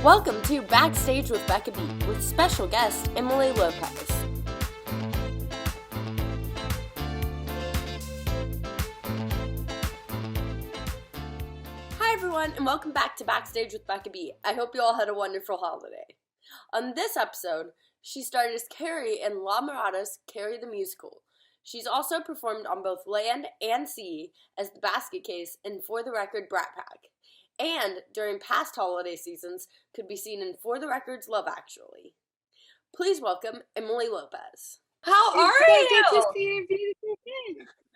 Welcome to Backstage with Becca B, with special guest Emily Lopez. Hi everyone, and welcome back to Backstage with Becca B. I hope you all had a wonderful holiday. On this episode, she starred as Carrie in La Mirada's Carrie the Musical. She's also performed on both land and sea as the basket case in For the Record Brat Pack, and during past holiday seasons could be seen in For the Record's Love Actually. Please welcome Emily Lopez. How are It's so you? good to see you,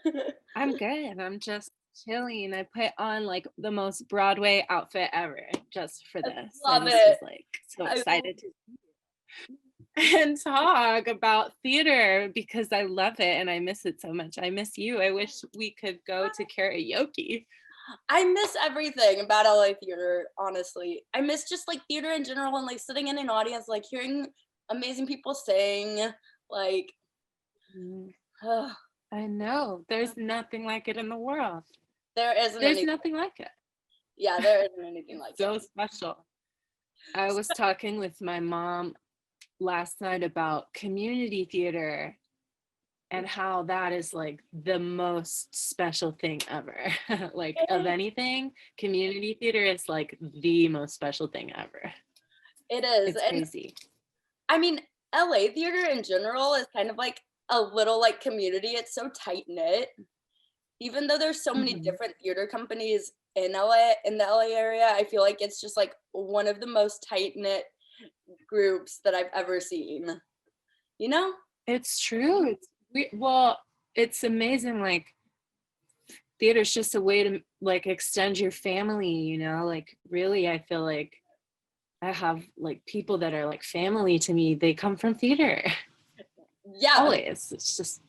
beautiful. I'm good. I'm just chilling. I put on like the most Broadway outfit ever just for this. Love and it. This is like so excited to see you and talk about theater because I love it and I miss it so much. I miss you. I wish we could go to karaoke. I miss everything about LA theater, honestly. I miss just like theater in general and like sitting in an audience, like hearing amazing people sing. Like, I know. There's nothing like it in the world. There isn't. There's nothing like it. Yeah, there isn't anything like it. So special. I was talking with my mom last night about community theater and how that is like the most special thing ever. Like of anything, community theater is like the most special thing ever. It is. It's crazy. I mean, LA theater in general is kind of like a little like community. It's so tight knit. Even though there's so many different theater companies in LA, in the LA area, I feel like it's just like one of the most tight knit groups that I've ever seen. You know? It's true. It's amazing. Like theater's just a way to like extend your family, you know, like really I feel like I have like people that are like family to me. They come from theater. Yeah. Always. It's just,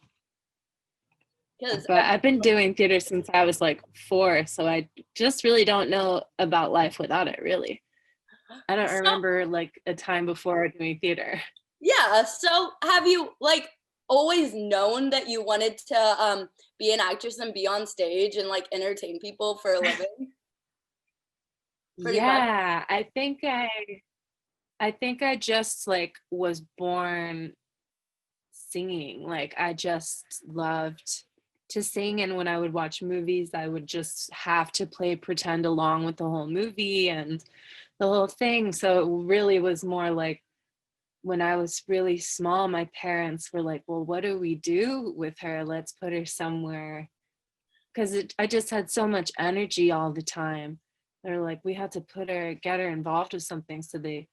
but I've been doing theater since I was like 4. So I just really don't know about life without it, really. I don't remember like a time before doing theater. Yeah. So have you like always known that you wanted to be an actress and be on stage and like entertain people for a living? Yeah, I think I just like was born singing. Like I just loved to sing, and when I would watch movies I would just have to play pretend along with the whole movie and the whole thing. So it really was more like when I was really small, my parents were like, well, what do we do with her? Let's put her somewhere. Because I just had so much energy all the time. They're like, we had to get her involved with something. So they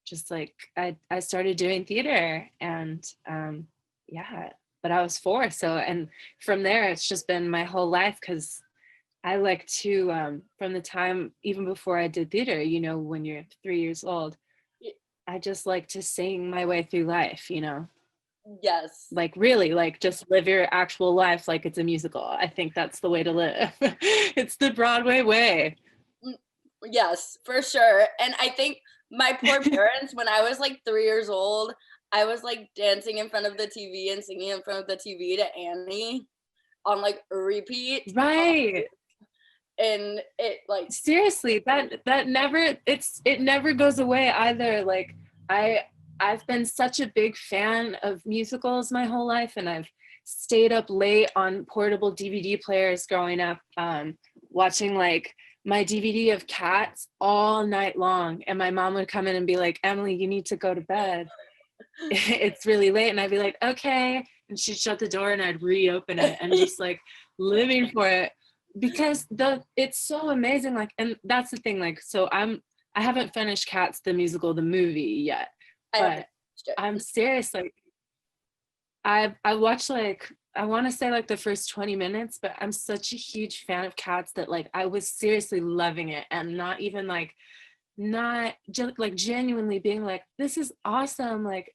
just like, I started doing theater and yeah, but I was 4. So, and from there, it's just been my whole life because I like to, from the time, even before I did theater, you know, when you're 3 years old, I just like to sing my way through life, you know? Yes. Like really, like just live your actual life like it's a musical. I think that's the way to live. It's the Broadway way. Yes, for sure. And I think my poor parents, when I was like 3 years old, I was like dancing in front of the TV and singing in front of the TV to Annie on like repeat. Right. And it like seriously, that never goes away either. Like I've been such a big fan of musicals my whole life, and I've stayed up late on portable DVD players growing up, watching like my DVD of Cats all night long. And my mom would come in and be like, Emily, you need to go to bed. It's really late. And I'd be like, okay. And she'd shut the door and I'd reopen it and just like living for it. Because it's so amazing. Like, and that's the thing, like, so I haven't finished Cats the musical, the movie yet, but I'm serious. Like I watched like, I want to say like the first 20 minutes, but I'm such a huge fan of Cats that like I was seriously loving it, and not even like, not just like genuinely being like, this is awesome. Like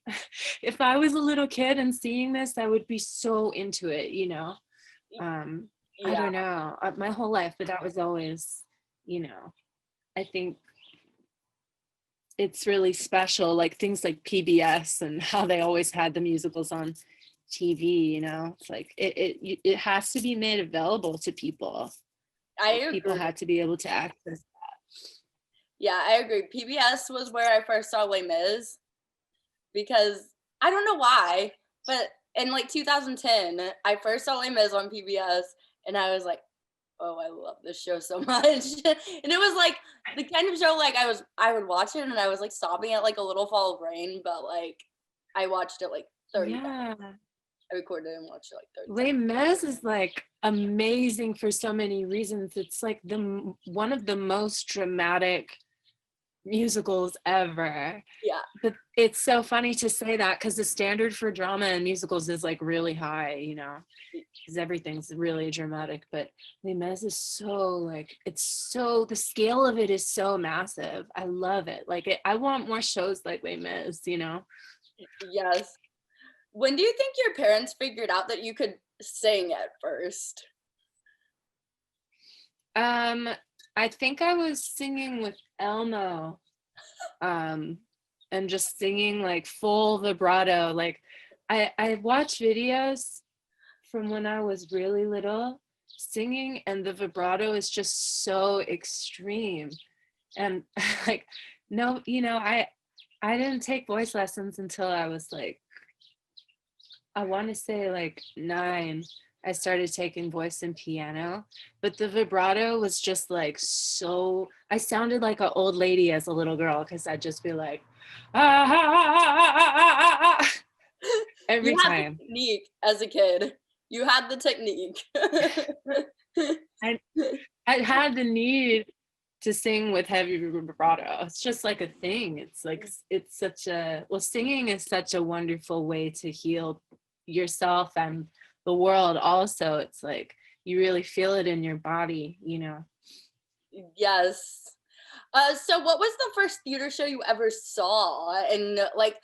if I was a little kid and seeing this, I would be so into it, you know? I don't know, my whole life, but that was always, you know, I think it's really special, like things like PBS and how they always had the musicals on TV, you know? It's like it has to be made available to people. I agree. People had to be able to access that. Yeah, I agree. PBS was where I first saw Les Mis because I don't know why, but in like 2010, I first saw Les Mis on PBS, and I was like, "Oh, I love this show so much." And it was like the kind of show like I would watch it and I was like sobbing at like A Little Fall of Rain, but like I watched it like 30 times. Yeah. I recorded and watched it like 30 Les times. Mis is like amazing for so many reasons. It's like one of the most dramatic musicals ever. Yeah. But it's so funny to say that because the standard for drama and musicals is like really high, you know, because everything's really dramatic. But Les Mis is so like, it's so, the scale of it is so massive. I love it. Like, I want more shows like Les Mis, you know? Yes. When do you think your parents figured out that you could sing at first? Um, I think I was singing with Elmo, um, and just singing like full vibrato. Like I watched videos from when I was really little singing, and the vibrato is just so extreme. And like, no, you know, I didn't take voice lessons until I was like, I want to say like 9. I started taking voice and piano, but the vibrato was just like so. I sounded like an old lady as a little girl because I'd just be like, ah, ah, ah, ah, ah, ah, ah, ah," You every had the time. technique as a kid. You had the technique. I I had the need to sing with heavy vibrato. It's just like a thing. It's like it's such a well, singing is such a wonderful way to heal yourself and the world also. It's like you really feel it in your body, you know. Yes. So what was the first theater show you ever saw? And like,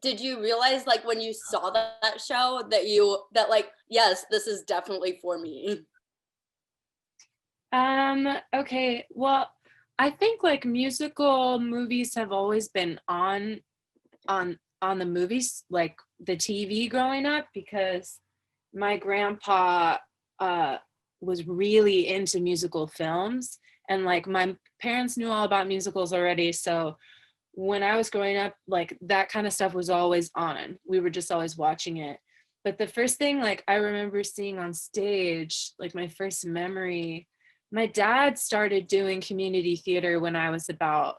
did you realize like when you saw that show that like, yes, this is definitely for me? Okay. Well, I think like musical movies have always been on the movies, like the TV growing up, because my grandpa uh was really into musical films, and like my parents knew all about musicals already, so when I was growing up, like that kind of stuff was always on. We were just always watching it. But the first thing like I remember seeing on stage, like my first memory, my dad started doing community theater when I was about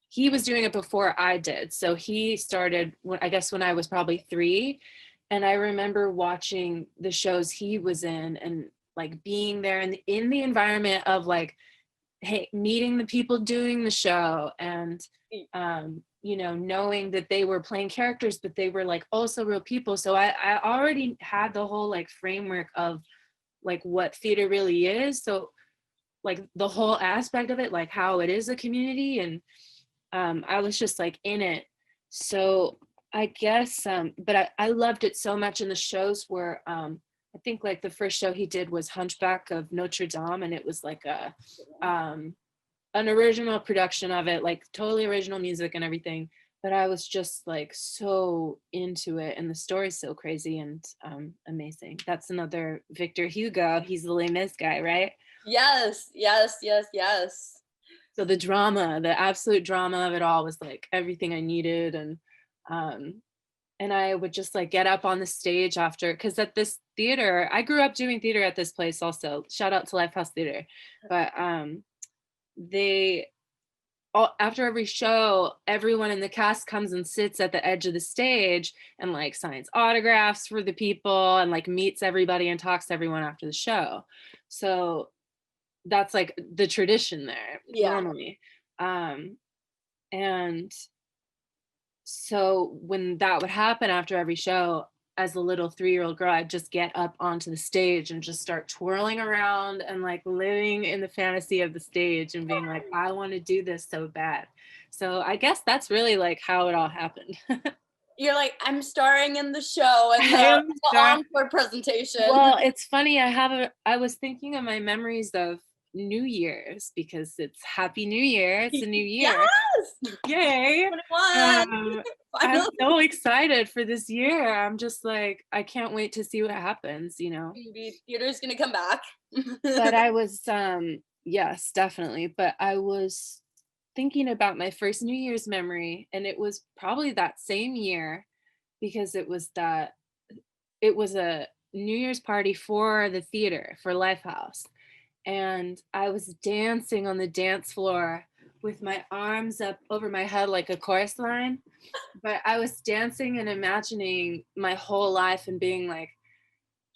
he was doing it before I did. So he started when I guess when I was probably 3. And I remember watching the shows he was in and like being there and in the environment of like, hey, meeting the people doing the show and you know, knowing that they were playing characters, but they were like also real people. So I already had the whole like framework of like what theater really is. So like the whole aspect of it, like how it is a community, and I was just like in it. So I guess, but I loved it so much. And the shows were, I think like the first show he did was Hunchback of Notre Dame, and it was like an original production of it, like totally original music and everything. But I was just like so into it, and the story's so crazy and amazing. That's another Victor Hugo. He's the Les Mis guy, right? Yes, yes, yes, yes. So the drama, the absolute drama of it all was like everything I needed. Um and I would just like get up on the stage after, because at this theater, I grew up doing theater at this place also. Shout out to Lifehouse Theater. But they all, after every show, everyone in the cast comes and sits at the edge of the stage and like signs autographs for the people and like meets everybody and talks to everyone after the show. So that's like the tradition there Yeah. normally. And so when that would happen after every show, as a little 3-year-old girl, I'd just get up onto the stage and just start twirling around and like living in the fantasy of the stage and being like, I want to do this so bad. So I guess that's really like how it all happened. You're like, I'm starring in the show and I am the encore presentation. Well, it's funny. I was thinking of my memories of New Year's because it's Happy New Year. It's a new year. Yes! Yay. 21. I'm Finally. so excited for this year. I'm just like, I can't wait to see what happens, you know. Maybe theater's gonna come back. But I was yes, definitely. But I was thinking about my first New Year's memory, and it was probably that same year because it was a New Year's party for the theater for Lifehouse, and I was dancing on the dance floor with my arms up over my head like a chorus line. But I was dancing and imagining my whole life and being like,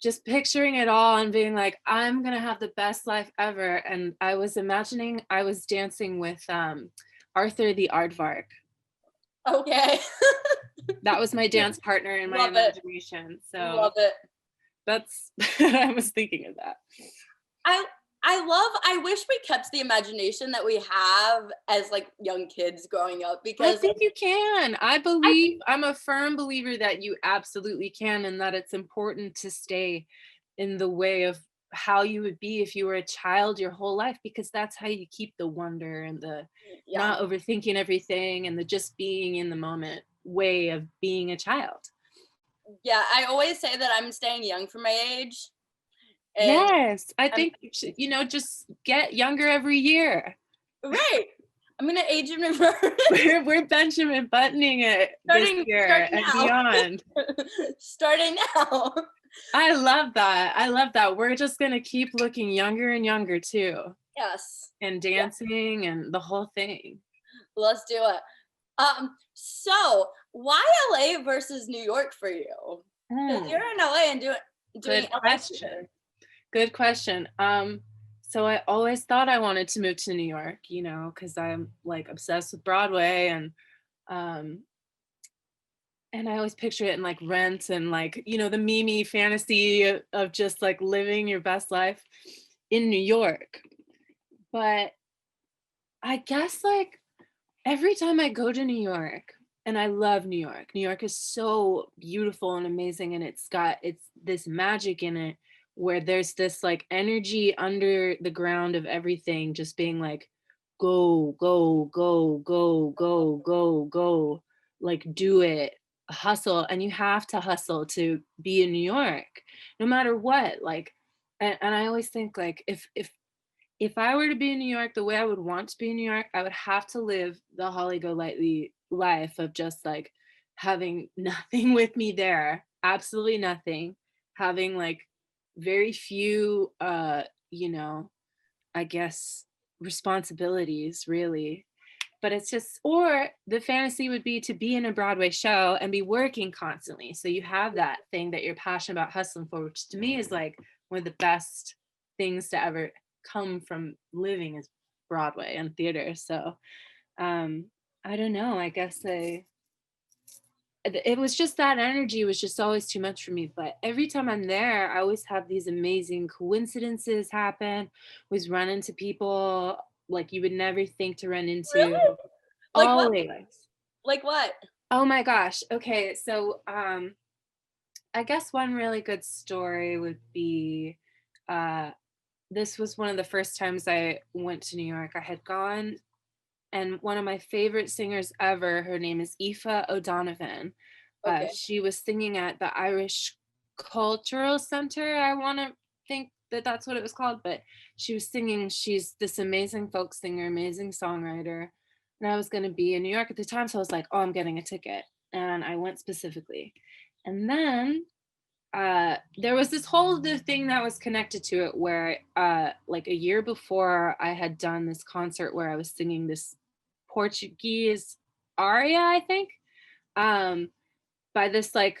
just picturing it all and being like, I'm gonna have the best life ever. And I was imagining I was dancing with Arthur the Aardvark. Okay. That was my dance partner in my Love it. imagination. So Love it. that's I was thinking of that. I wish we kept the imagination that we have as like young kids growing up, I because think you can. I'm a firm believer that you absolutely can, and that it's important to stay in the way of how you would be if you were a child your whole life, because that's how you keep the wonder and the yeah. not overthinking everything and the just being in the moment way of being a child. Yeah, I always say that I'm staying young for my age. And Yes, I I'm think you should, just get younger every year. right. I'm gonna age in reverse. We're Benjamin buttoning it this year and now. beyond. Starting now. I love that. I love that. We're just gonna keep looking younger and younger too, Yes. and dancing and the whole thing. Let's do it. So why LA versus New York for you? Because you're in LA and doing Good LA question. theater. Good question. So I always thought I wanted to move to New York, because I'm like obsessed with Broadway, um and I always picture it in like Rent and like, the Mimi fantasy of just like living your best life in New York. But I guess like every time I go to New York, and I love New York. New York is so beautiful and amazing, and it's this magic in it where there's this like energy under the ground of everything just being like go, go, go, go, go, go, go, like do it, hustle, and you have to hustle to be in New York no matter what. Like and I always think like if I were to be in New York the way I would want to be in New York, I would have to live the Holly Golightly life of just like having nothing with me there, absolutely nothing, having like very few, I guess responsibilities really. But it's just, or the fantasy would be to be in a Broadway show and be working constantly. So you have that thing that you're passionate about hustling for, which to me is like one of the best things to ever come from living is Broadway and theater. So I don't know. I guess it was just that energy was just always too much for me. But every time I'm there, I always have these amazing coincidences happen. Always run into people like you would never think to run into. Really? Like what? Always. Like what? Oh my gosh. Okay, so I guess one really good story would be this was one of the first times I went to New York. I had gone, and one of my favorite singers ever, her name is Aoife O'Donovan. Okay. She was singing at the Irish Cultural Center. I want to think that that's what it was called, but she was singing. She's this amazing folk singer, amazing songwriter. And I was going to be in New York at the time, so I was like, oh, I'm getting a ticket. And I went specifically. And then there was this whole other thing that was connected to it where like a year before I had done this concert where I was singing this Portuguese aria, I think, by this like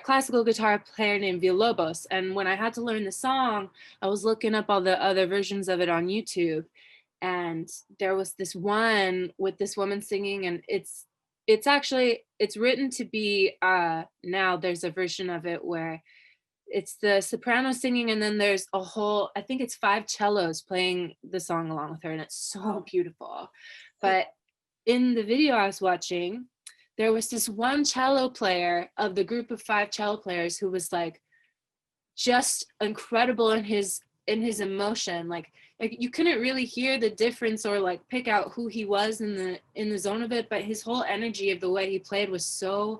classical guitar player named Villalobos. And when I had to learn the song, I was looking up all the other versions of it on YouTube, and there was this one with this woman singing, and it's written to be now there's a version of it where it's the soprano singing, and then there's a whole, I think it's 5 cellos playing the song along with her, and it's so beautiful. But in the video I was watching, there was this one cello player of the group of 5 cello players who was like just incredible in his emotion. Like you couldn't really hear the difference or like pick out who he was in the zone of it, but his whole energy of the way he played was so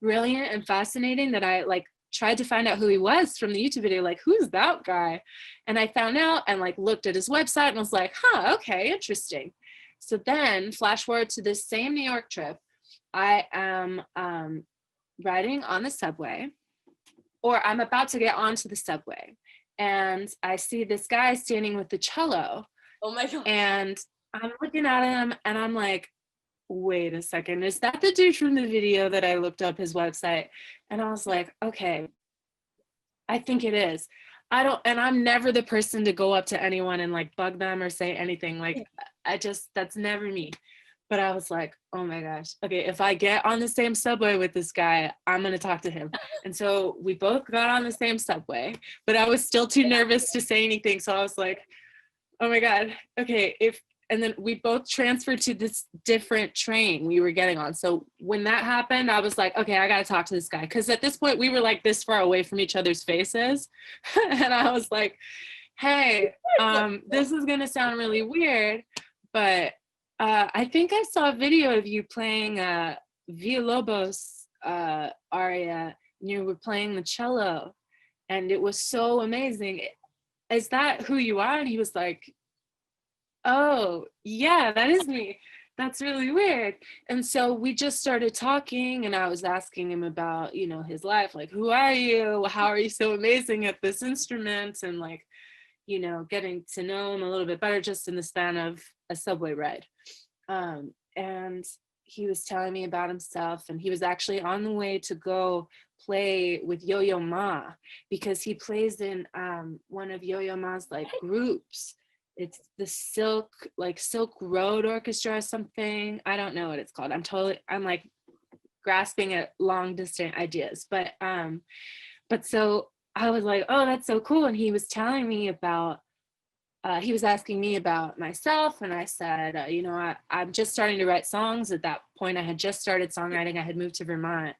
brilliant and fascinating that I like tried to find out who he was from the YouTube video, like who's that guy? And I found out and like looked at his website and was like, huh, okay, interesting. So then flash forward to this same New York trip. I am riding on the subway, or I'm about to get onto the subway, and I see this guy standing with the cello. Oh my God. And I'm looking at him and I'm like, wait a second, is that the dude from the video that I looked up his website? And I was like, okay, I think it is. And I'm never the person to go up to anyone and like bug them or say anything. Like, that's never me. But I was like, oh my gosh, okay, if I get on the same subway with this guy, I'm gonna talk to him. And so we both got on the same subway, but I was still too nervous to say anything. So I was like, oh my God, okay, and then we both transferred to this different train we were getting on. So when that happened, I was like, okay, I gotta talk to this guy. Cause at this point we were like this far away from each other's faces. And I was like, hey, this is gonna sound really weird, but I think I saw a video of you playing Villalobos aria, and you were playing the cello, and it was so amazing. Is that who you are? And he was like, oh yeah, that is me. That's really weird. And so we just started talking, and I was asking him about, his life, like, who are you? How are you so amazing at this instrument? And like, getting to know him a little bit better just in the span of a subway ride. And he was telling me about himself, and he was actually on the way to go play with Yo-Yo Ma, because he plays in one of Yo-Yo Ma's like groups. It's the Silk Road Orchestra or something. I don't know what it's called. I'm like grasping at long distant ideas, but so I was like, oh, that's so cool. And he was telling me about he was asking me about myself, and I said, I'm just starting to write songs. At that point, I had just started songwriting. I had moved to Vermont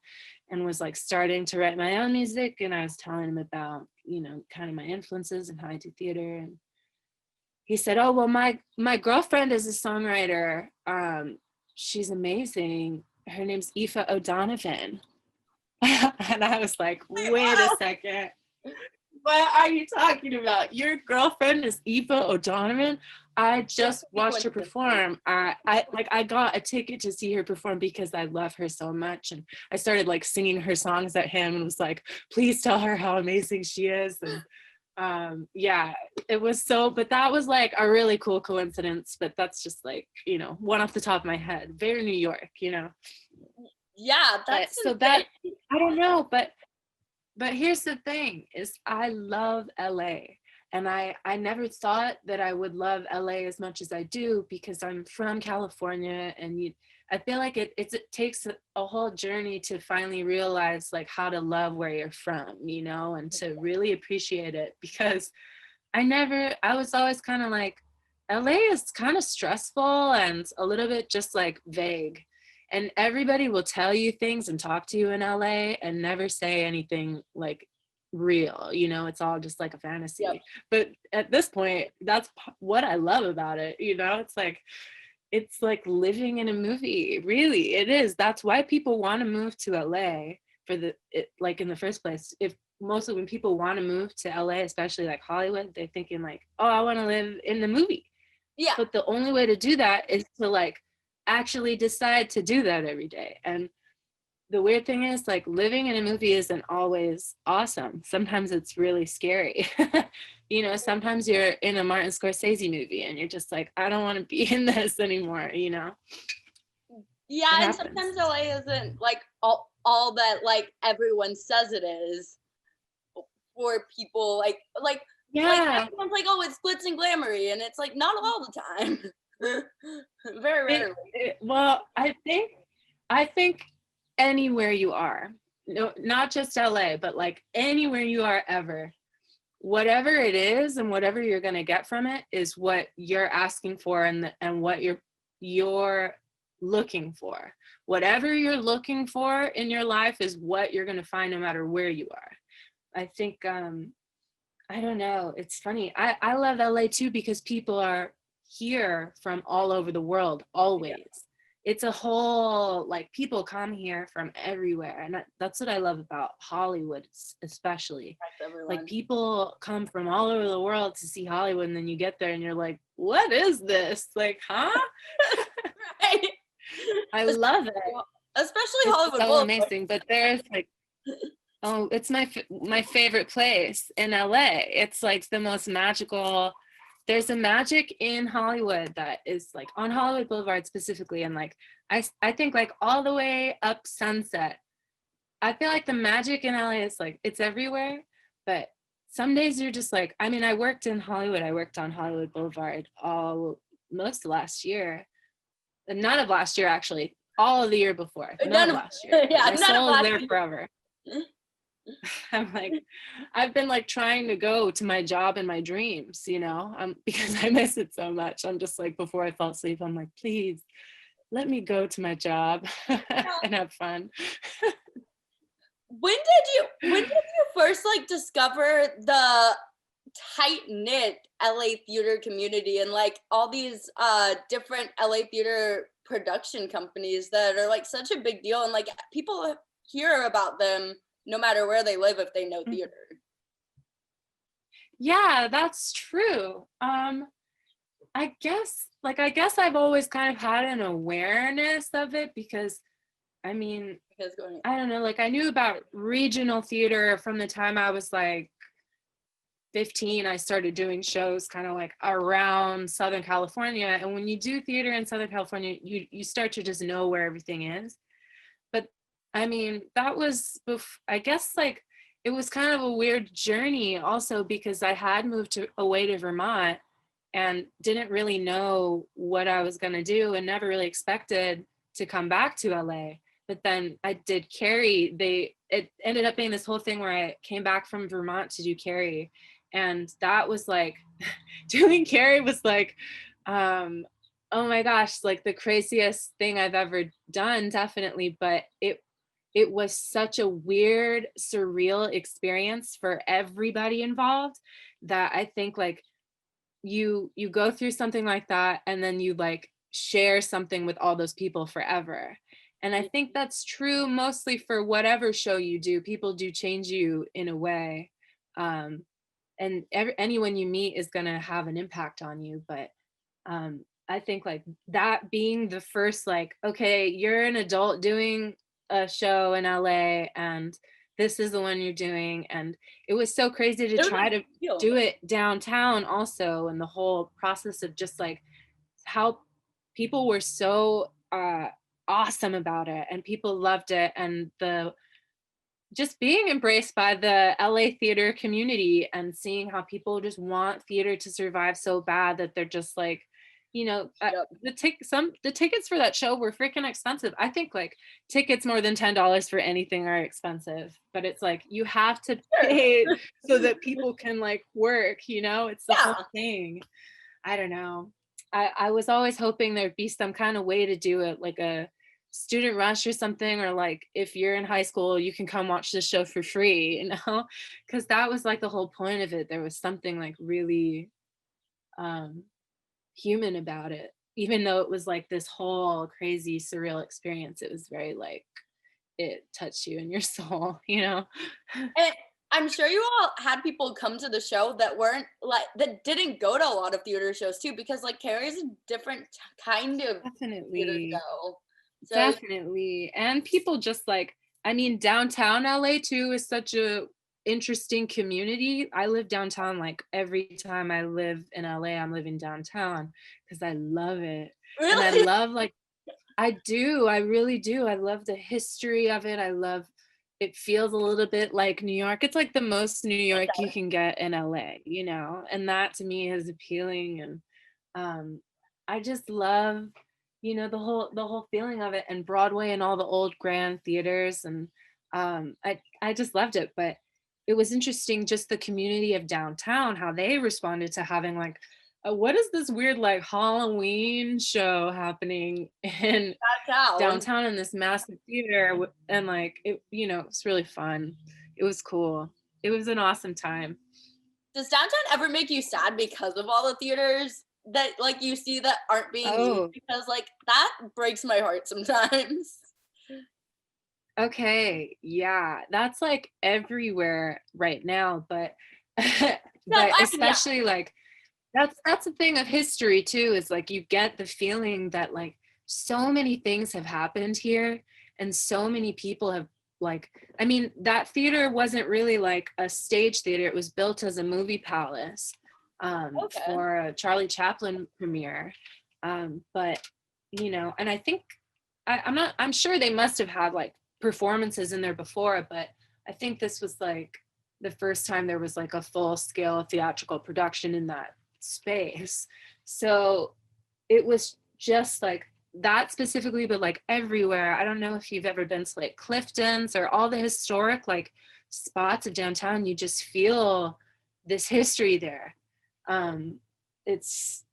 and was like starting to write my own music. And I was telling him about, kind of my influences and how I do theater. And he said, oh, well, my girlfriend is a songwriter. She's amazing. Her name's Aoife O'Donovan. And I was like, wait a second. What are you talking about? Your girlfriend is Aoife O'Donovan? I just watched her perform. I got a ticket to see her perform because I love her so much. And I started like singing her songs at him and was like, please tell her how amazing she is. And yeah, it was but that was like a really cool coincidence. But that's just like, one off the top of my head. Very New York, Yeah, that's so that, I don't know, but here's the thing is I love LA, and I never thought that I would love LA as much as I do, because I'm from California, and I feel like it takes a whole journey to finally realize like how to love where you're from, and to really appreciate it, because I was always kind of like, LA is kind of stressful and a little bit just like vague. And everybody will tell you things and talk to you in LA and never say anything like real, it's all just like a fantasy. Yep. But at this point, that's what I love about it. It's like living in a movie. Really, it is. That's why people want to move to LA like in the first place. If mostly when people want to move to LA, especially like Hollywood, they're thinking like, oh, I want to live in the movie. Yeah. But the only way to do that is to like actually decide to do that every day. And the weird thing is like living in a movie isn't always awesome. Sometimes it's really scary. Sometimes you're in a Martin Scorsese movie and you're just like, I don't want to be in this anymore, Yeah, and sometimes LA isn't like all that like everyone says it is for people like yeah. Like everyone's like, oh, it's glitz and glamoury, and it's like not all the time. Very rarely. Well, I think anywhere you are, no, not just LA, but like anywhere you are ever, whatever it is and whatever you're going to get from it is what you're asking for and what you're looking for. Whatever you're looking for in your life is what you're going to find no matter where you are. I think, I don't know. It's funny. I love LA too, because people are here from all over the world always. it's a whole, like, people come here from everywhere, and that's what I love about Hollywood, especially. Like, people come from all over the world to see Hollywood, and then you get there and you're like, what is this? Like, huh? Right. I love it. Especially It's Hollywood so Boulevard. amazing. But there's like, oh, it's my favorite place in LA. It's like the most magical. There's a magic in Hollywood that is like on Hollywood Boulevard specifically, and like I think like all the way up Sunset. I feel like the magic in LA is like it's everywhere, but some days you're just like, I mean, I worked in Hollywood. I worked on Hollywood Boulevard most of last year. None of last year, actually. All of the year before. None of last year. Yeah, my none soul of is last there year. forever. I'm like, I've been like trying to go to my job in my dreams, you know, because I miss it so much. I'm just like, before I fall asleep, I'm like, please let me go to my job and have fun. When did you first like discover the tight-knit LA theater community and like all these different LA theater production companies that are like such a big deal, and like people hear about them no matter where they live if they know theater? Yeah, that's true. I guess I've always kind of had an awareness of it because I mean, I don't know, like I knew about regional theater from the time I was like 15. I started doing shows kind of like around Southern California. And when you do theater in Southern California, you start to just know where everything is. But I mean, that was, I guess like it was kind of a weird journey also because I had moved away to Vermont and didn't really know what I was going to do and never really expected to come back to LA. But then I did Carrie. It ended up being this whole thing where I came back from Vermont to do Carrie. And that was like, doing Carrie was like, oh my gosh, like the craziest thing I've ever done, definitely. But it was such a weird, surreal experience for everybody involved that I think like you go through something like that and then you like share something with all those people forever. And I think that's true mostly for whatever show you do. People do change you in a way. And anyone you meet is going to have an impact on you. But I think like that being the first, like, okay, you're an adult doing a show in LA and this is the one you're doing. And it was so crazy to try to do it downtown also. And the whole process of just like how people were so awesome about it and people loved it. And just being embraced by the LA theater community and seeing how people just want theater to survive so bad that they're just like, you know, the tickets for that show were freaking expensive. I think like tickets more than $10 for anything are expensive, but it's like you have to pay so that people can like work, you know, it's the whole thing. I don't know. I was always hoping there'd be some kind of way to do it, like a student rush or something, or like if you're in high school you can come watch the show for free, you know, because that was like the whole point of it. There was something like really human about it, even though it was like this whole crazy surreal experience. It was very like it touched you in your soul, you know. And I'm sure you all had people come to the show that weren't like that didn't go to a lot of theater shows too, because like Carrie's a different kind of theater show. So, definitely. And people just like, I mean, downtown LA too is such a interesting community. I live downtown. Like every time I live in LA, I'm living downtown because I love it. Really? And I love like, I really do. I love the history of it. I love, it feels a little bit like New York. It's like the most New York you can get in LA, you know, and that to me is appealing. And I just love, you know, the whole feeling of it, and Broadway and all the old grand theaters. And I just loved it. But it was interesting just the community of downtown, how they responded to having like, what is this weird like Halloween show happening in downtown in this massive theater? And like it, you know, it's really fun. It was cool. It was an awesome time. Does downtown ever make you sad because of all the theaters that like you see that aren't being used, Oh, because like that breaks my heart sometimes. okay. Yeah, that's like everywhere right now, but No, but I mean, yeah. especially like that's the thing of history too, is like you get the feeling that like so many things have happened here and so many people have like, I mean, that theater wasn't really like a stage theater. It was built as a movie palace Okay. for a Charlie Chaplin premiere. But you know, and I think I'm sure they must have had like performances in there before, but I think this was like the first time there was like a full scale theatrical production in that space. So it was just like that specifically, but like everywhere. I don't know if you've ever been to like Clifton's or all the historic like spots of downtown. You just feel this history there. Um, it's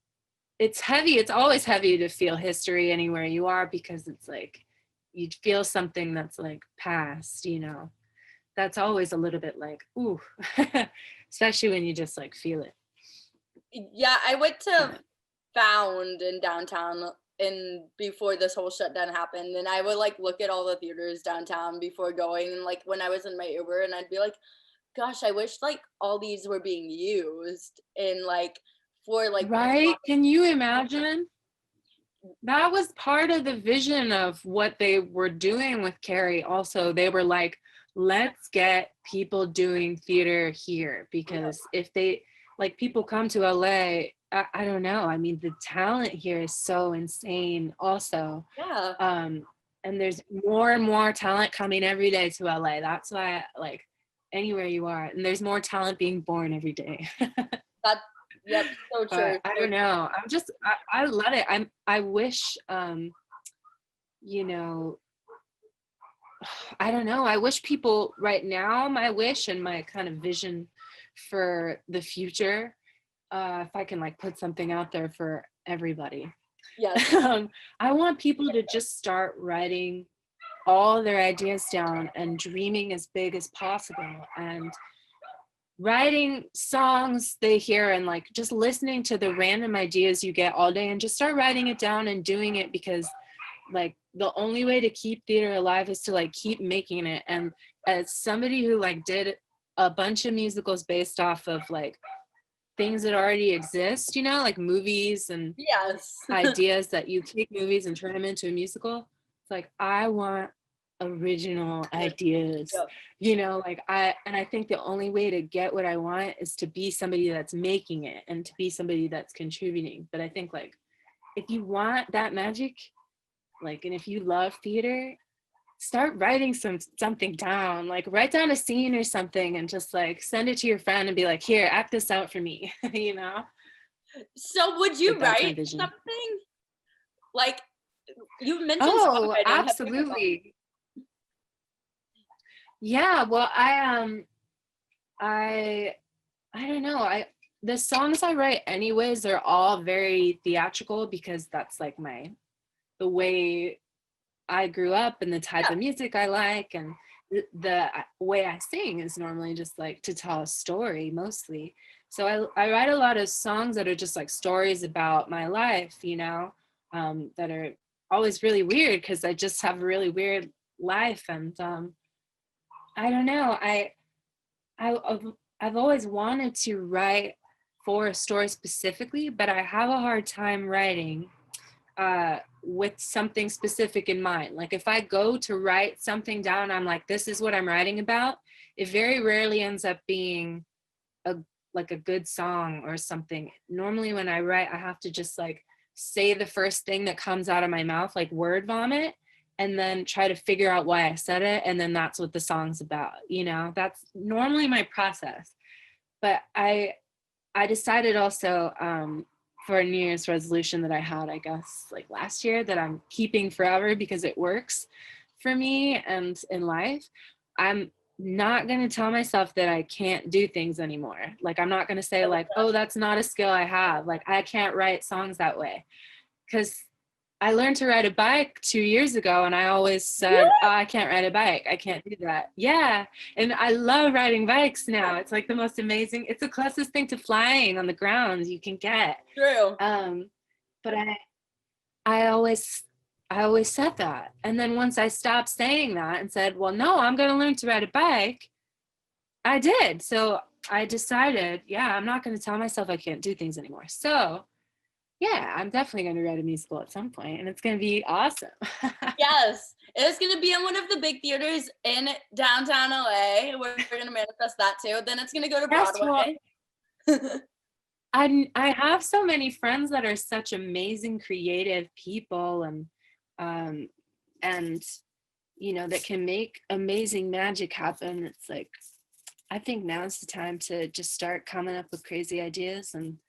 it's heavy. It's always heavy to feel history anywhere you are, because it's like you feel something that's like past, you know. That's always a little bit like, ooh, especially when you just like feel it. Yeah, I went to But Found in downtown in before this whole shutdown happened, and I would like look at all the theaters downtown before going, and like when I was in my Uber, and I'd be like, gosh, I wish like all these were being used in like for like right? Can you imagine? That was part of the vision of what they were doing with Carrie. Also, they were like, let's get people doing theater here, because if they like people come to LA, I don't know. I mean, the talent here is so insane, also. yeah, Um, and there's more and more talent coming every day to LA. That's why, like, anywhere you are, and there's more talent being born every day. that yep, so But true, I so don't know. I love it. I wish you know, I don't know. I wish people right now, my wish and my kind of vision for the future, if I can like put something out there for everybody. yes, I want people to just start writing all their ideas down and dreaming as big as possible, and writing songs they hear, and like just listening to the random ideas you get all day and just start writing it down and doing it, because like the only way to keep theater alive is to like keep making it. And as somebody who like did a bunch of musicals based off of like things that already exist, you know, like movies and yes. ideas that you take movies and turn them into a musical, it's like I want original ideas, Yep. you know, like I think the only way to get what I want is to be somebody that's making it and to be somebody that's contributing. But I think like if you want that magic, like, and if you love theater, start writing something down, like write down a scene or something and just like send it to your friend and be like, here, act this out for me. You know, So would like you that's my write vision. something? Like you mentioned Oh, songwriting. Have you ever thought? absolutely. Yeah, well, I I don't know. I the songs I write anyways, they're all very theatrical, because that's like the way I grew up and the type Yeah, of music I like, and the way I sing is normally just like to tell a story mostly. So I write a lot of songs that are just like stories about my life, you know, that are always really weird because I just have a really weird life. And I don't know. I I've always wanted to write for a story specifically, but I have a hard time writing with something specific in mind. Like if I go to write something down, I'm like, this is what I'm writing about. It very rarely ends up being a like a good song or something. Normally when I write, I have to just like say the first thing that comes out of my mouth, like word vomit, and then try to figure out why I said it. And then that's what the song's about. You know, that's normally my process. But I decided also for a New Year's resolution that I had, I guess, like last year, that I'm keeping forever because it works for me and in life. I'm not going to tell myself that I can't do things anymore. Like, I'm not going to say, I love like, oh, that's not a skill I have. Like, I can't write songs that way. Because I learned to ride a bike 2 years ago, and I always Really? said, oh, I can't ride a bike. I can't do that. Yeah. And I love riding bikes now. It's like the most amazing, it's the closest thing to flying on the ground you can get. True. But I always said that. And then once I stopped saying that and said, well, no, I'm going to learn to ride a bike, I did. So I decided, yeah, I'm not going to tell myself I can't do things anymore. So yeah, I'm definitely going to write a musical at some point, and it's going to be awesome. Yes, it's going to be in one of the big theaters in downtown LA. We're going to manifest that too. Then it's going to go to Broadway. Well, I have so many friends that are such amazing creative people, and that can make amazing magic happen. It's like, I think now's the time to just start coming up with crazy ideas. And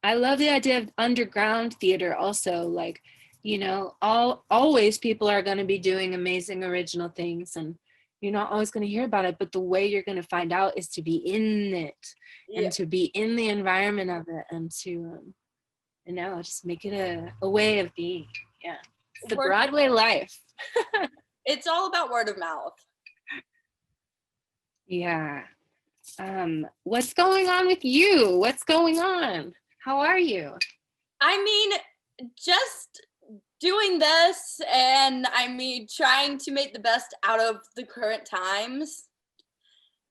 I love the idea of underground theater also. Like, always people are going to be doing amazing original things, and you're not always going to hear about it, but the way you're going to find out is to be in it, and to be in the environment of it, and to just make it a way of being. Yeah, it's the Broadway life. It's all about word of mouth. Yeah. What's going on with you? What's going on? How are you? I mean, just doing this, and trying to make the best out of the current times.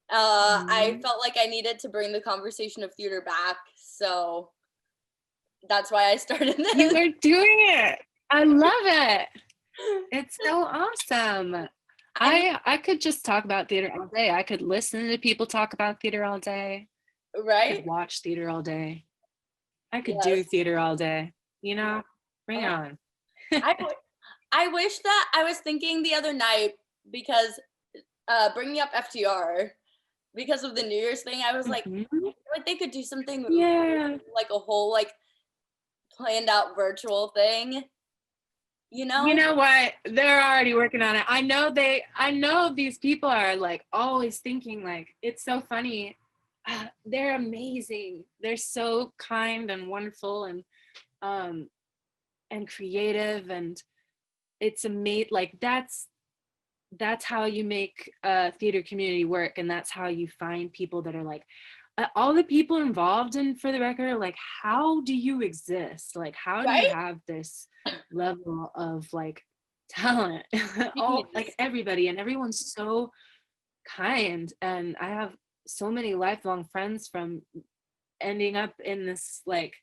I felt like I needed to bring the conversation of theater back, so that's why I started this. You are doing it. I love it. It's so awesome. I could just talk about theater all day. I could listen to people talk about theater all day. Right? I could watch theater all day. I could do theater all day. Bring on. I wish that I was thinking the other night, because bringing up FTR, because of the New Year's thing, I was like, I feel like they could do something like a whole like planned out virtual thing. You know what? They're already working on it. I know these people are like always thinking, like, it's so funny. They're amazing. They're so kind and wonderful, and creative, and it's amazing. Like, that's how you make a theater community work, and that's how you find people that are like, all the people involved in For the Record are like, how do you exist? Like, how do you have this level of like talent? Like everybody, and everyone's so kind, and I have so many lifelong friends from ending up in this, like,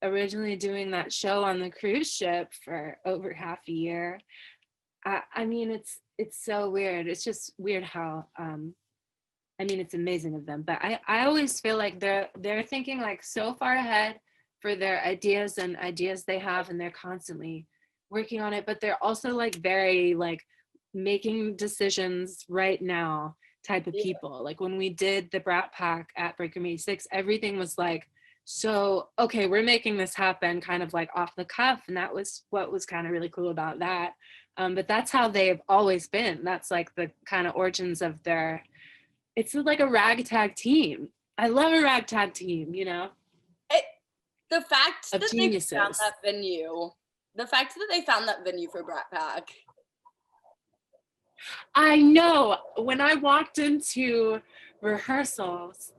originally doing that show on the cruise ship for over half a year. I mean, it's so weird. It's just weird how it's amazing of them, but I always feel like they're thinking like so far ahead for their ideas they have, and they're constantly working on it, but they're also like very like making decisions right now type of people. Like when we did the Brat Pack at Breaker 86, everything was like, so okay, we're making this happen kind of like off the cuff, and that was what was kind of really cool about that. But that's how they've always been. That's like the kind of origins of their, it's like a ragtag team. I love a ragtag team, the fact of that geniuses. they found that venue, for Brat Pack. I know. When I walked into rehearsals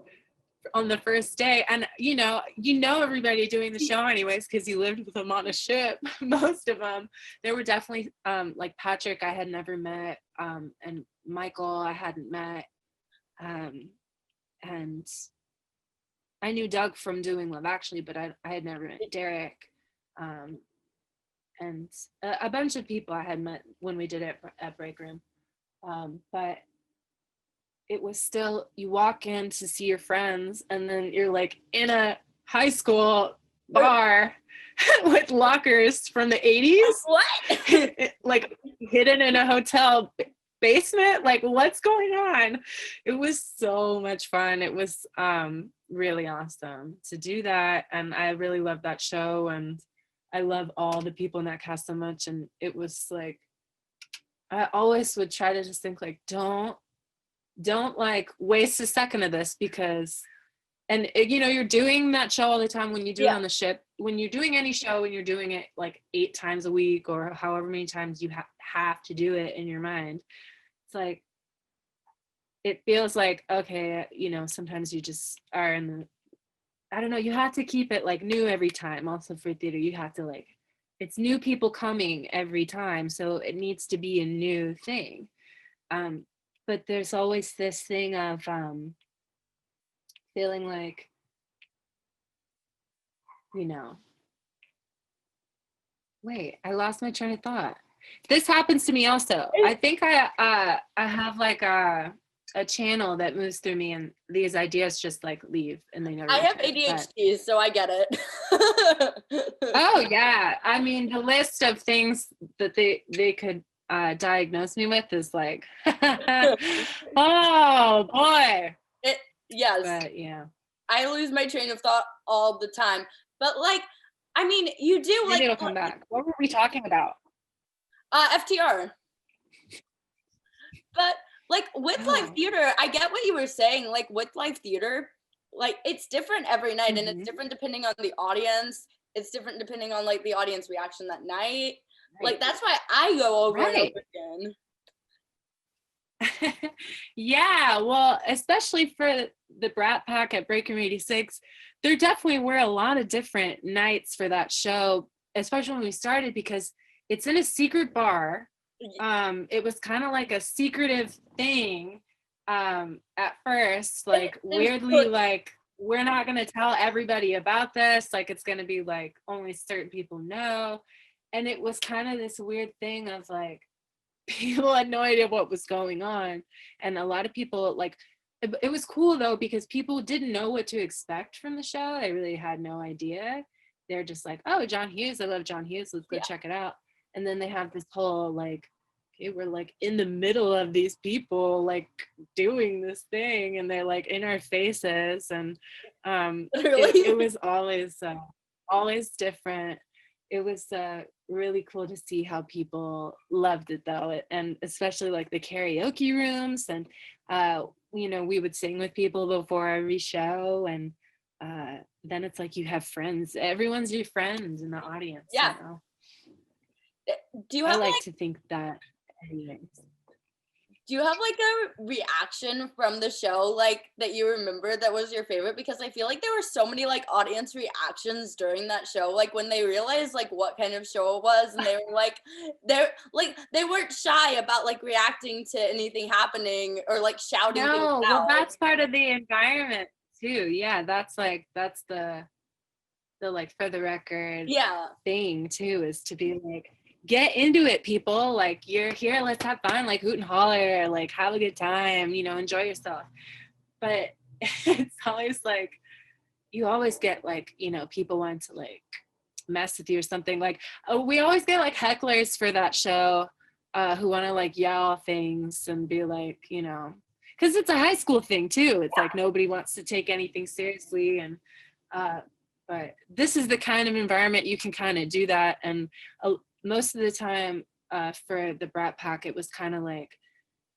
on the first day, and everybody doing the show anyways, because you lived with them on a ship, most of them. There were definitely like Patrick I had never met, and Michael I hadn't met, and I knew Doug from doing Love Actually, but I had never met Derek, and a bunch of people I had met when we did it at Break Room, but it was still, you walk in to see your friends, and then you're like in a high school bar with lockers from the 80s. What? Like hidden in a hotel basement. Like, what's going on? It was so much fun. It was really awesome to do that, and I really loved that show, and I love all the people in that cast so much. And it was like, I always would try to just think like, don't like waste a second of this, because and you're doing that show all the time when you do it Yeah. on the ship. When you're doing any show and you're doing it like 8 times a week or however many times you have to do it in your mind, it's like, it feels like, okay, sometimes you just are in the, I don't know, you have to keep it like new every time. Also for theater, you have to like, it's new people coming every time, so it needs to be a new thing. But there's always this thing of feeling like, wait, I lost my train of thought. This happens to me also. I think I have like a channel that moves through me, and these ideas just like leave and they never I have return. ADHD, so I get it. Oh yeah, I mean, the list of things that they could diagnose me with is like, oh boy. Yes. But yeah, I lose my train of thought all the time. But like, I mean, you do maybe like it'll come back. What were we talking about? FTR. But like with live theater, I get what you were saying. Like with live theater, like it's different every night, and it's different depending on the audience. It's different depending on like the audience reaction that night. Right. Like that's why I go over and over again. Yeah, well, especially for the Brat Pack at Breaker 86, there definitely were a lot of different nights for that show, especially when we started, because it's in a secret bar. It was kind of like a secretive thing at first, like weirdly, like, we're not going to tell everybody about this, like it's going to be like only certain people know. And it was kind of this weird thing of like, people had no idea what was going on, and a lot of people like, it was cool though, because people didn't know what to expect from the show. They really had no idea. They're just like, oh, John Hughes, I love John Hughes, let's go check it out. And then they have this whole like, okay, we're like in the middle of these people like doing this thing, and they're like in our faces, and it was always different. It was really cool to see how people loved it though, and especially like the karaoke rooms, and we would sing with people before every show, and then it's like you have friends, everyone's your friend in the audience. Do you have I like to think that anyways. Do you have like a reaction from the show like that you remember that was your favorite? Because I feel like there were so many like audience reactions during that show, like when they realized like what kind of show it was, and they were like they weren't shy about like reacting to anything happening or like shouting things out. Well, that's part of the environment too. Yeah, that's the like for the record thing too, is to be like, get into it, people, like you're here, let's have fun, like hoot and holler, like have a good time, enjoy yourself. But it's always like, you always get like, people want to like mess with you or something. Like, we always get like hecklers for that show who want to like yell things and be like, because it's a high school thing too. It's like nobody wants to take anything seriously, and but this is the kind of environment you can kind of do that. And most of the time for the Brat Pack, it was kind of like,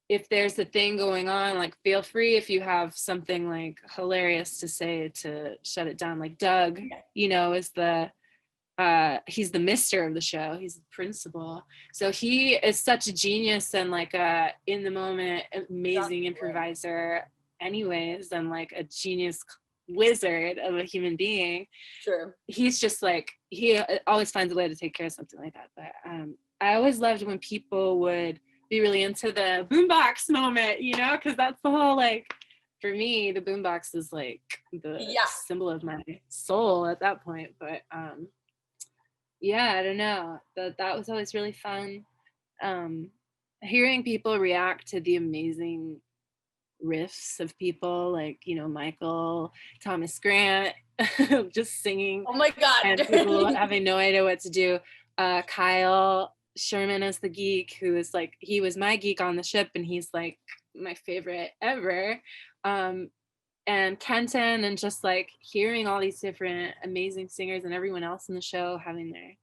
if there's a thing going on, like feel free, if you have something like hilarious to say, to shut it down. Like Doug, is the he's the mister of the show, he's the principal, so he is such a genius and like a in the moment amazing improviser anyways, and like a genius wizard of a human being. Sure. He's just like, he always finds a way to take care of something like that. But I always loved when people would be really into the boombox moment, because that's the whole, like, for me, the boombox is like the symbol of my soul at that point. But I don't know, that was always really fun, hearing people react to the amazing riffs of people like Michael Thomas Grant just singing, oh my god, and people having no idea what to do. Kyle Sherman as the geek, who is like, he was my geek on the ship, and he's like my favorite ever. And Kenton, and just like hearing all these different amazing singers and everyone else in the show having their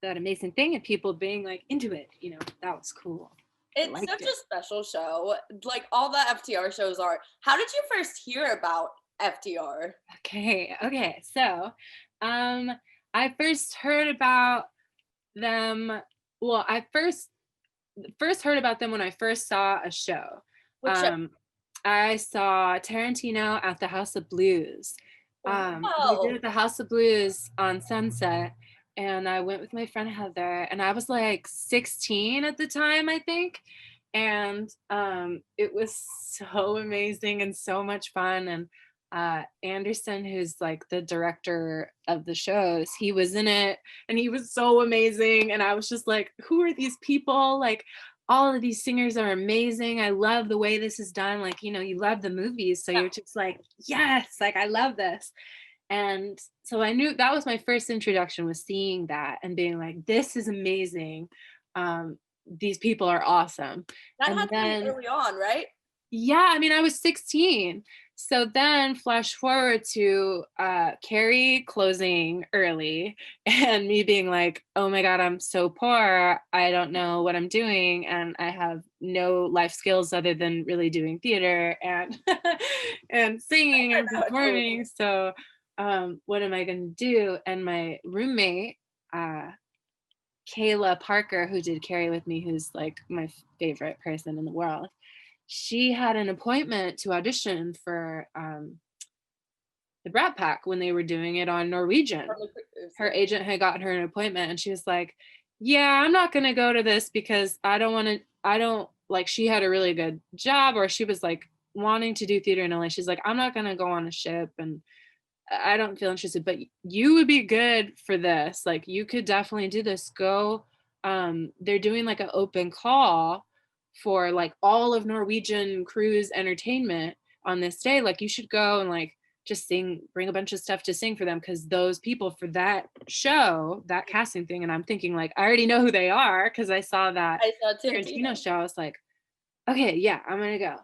that amazing thing, and people being like into it, that was cool. I It's liked such it. a special show. Like all the FTR shows are. How did you first hear about FTR? Okay. So, um, I first heard about them. Well, I first heard about them when I first saw a show. Which show? Um, I saw Tarantino at the House of Blues. They did Wow. it at the House of Blues on Sunset, and I went with my friend Heather, and I was like 16 at the time, I think. And it was so amazing and so much fun. And Anderson, who's like the director of the shows, he was in it and he was so amazing. And I was just like, who are these people? Like, all of these singers are amazing. I love the way this is done. Like, you love the movies. So Yeah. you're just like, yes, like I love this. And so I knew that was my first introduction, was seeing that and being like, this is amazing. These people are awesome. That And had to be then, early on, right? yeah, I mean, I was 16. So then flash forward to Carrie closing early and me being like, oh my God, I'm so poor. I don't know what I'm doing. And I have no life skills other than really doing theater and and singing and performing. So what am I going to do? And my roommate, uh, Kayla Parker, who did Carrie with me, who's like my favorite person in the world, she had an appointment to audition for the Brat Pack when they were doing it on Norwegian. Her agent had gotten her an appointment and she was like, yeah, I'm not going to go to this because I don't like, she had a really good job, or she was like wanting to do theater in LA. She's like, I'm not going to go on a ship and I don't feel interested, but you would be good for this. Like, you could definitely do this. Go. They're doing like an open call for like all of Norwegian cruise entertainment on this day. Like, you should go and like just sing, bring a bunch of stuff to sing for them, because those people for that show, that casting thing, and I'm thinking like, I already know who they are because I saw that I saw Tarantino Tarantino. show. I was like, okay, yeah, I'm gonna go.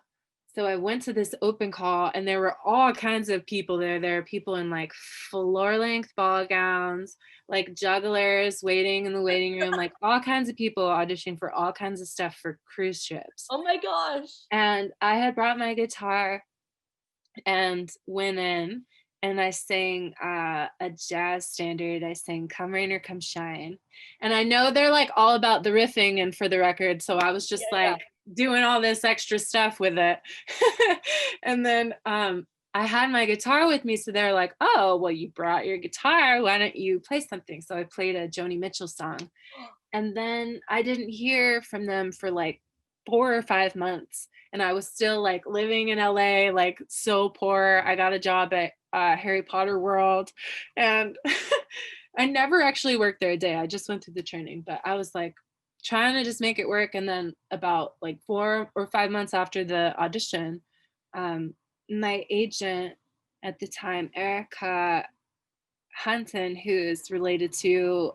So I went to this open call and there were all kinds of people there. There are people in like floor length ball gowns, like jugglers waiting in the waiting room, like all kinds of people auditioning for all kinds of stuff for cruise ships. Oh my gosh. And I had brought my guitar and went in and I sang a jazz standard. I sang Come Rain or Come Shine. And I know they're like all about the riffing and for the record. So I was just Yeah. like doing all this extra stuff with it. And then I had my guitar with me. So they're like, oh, well, you brought your guitar. Why don't you play something? So I played a Joni Mitchell song. And then I didn't hear from them for like 4 or 5 months. And I was still like living in LA, like so poor. I got a job at Harry Potter World. And I never actually worked there a day. I just went through the training, but I was like trying to just make it work. And then about like 4 or 5 months after the audition, my agent at the time, Erica Hunton, who's related to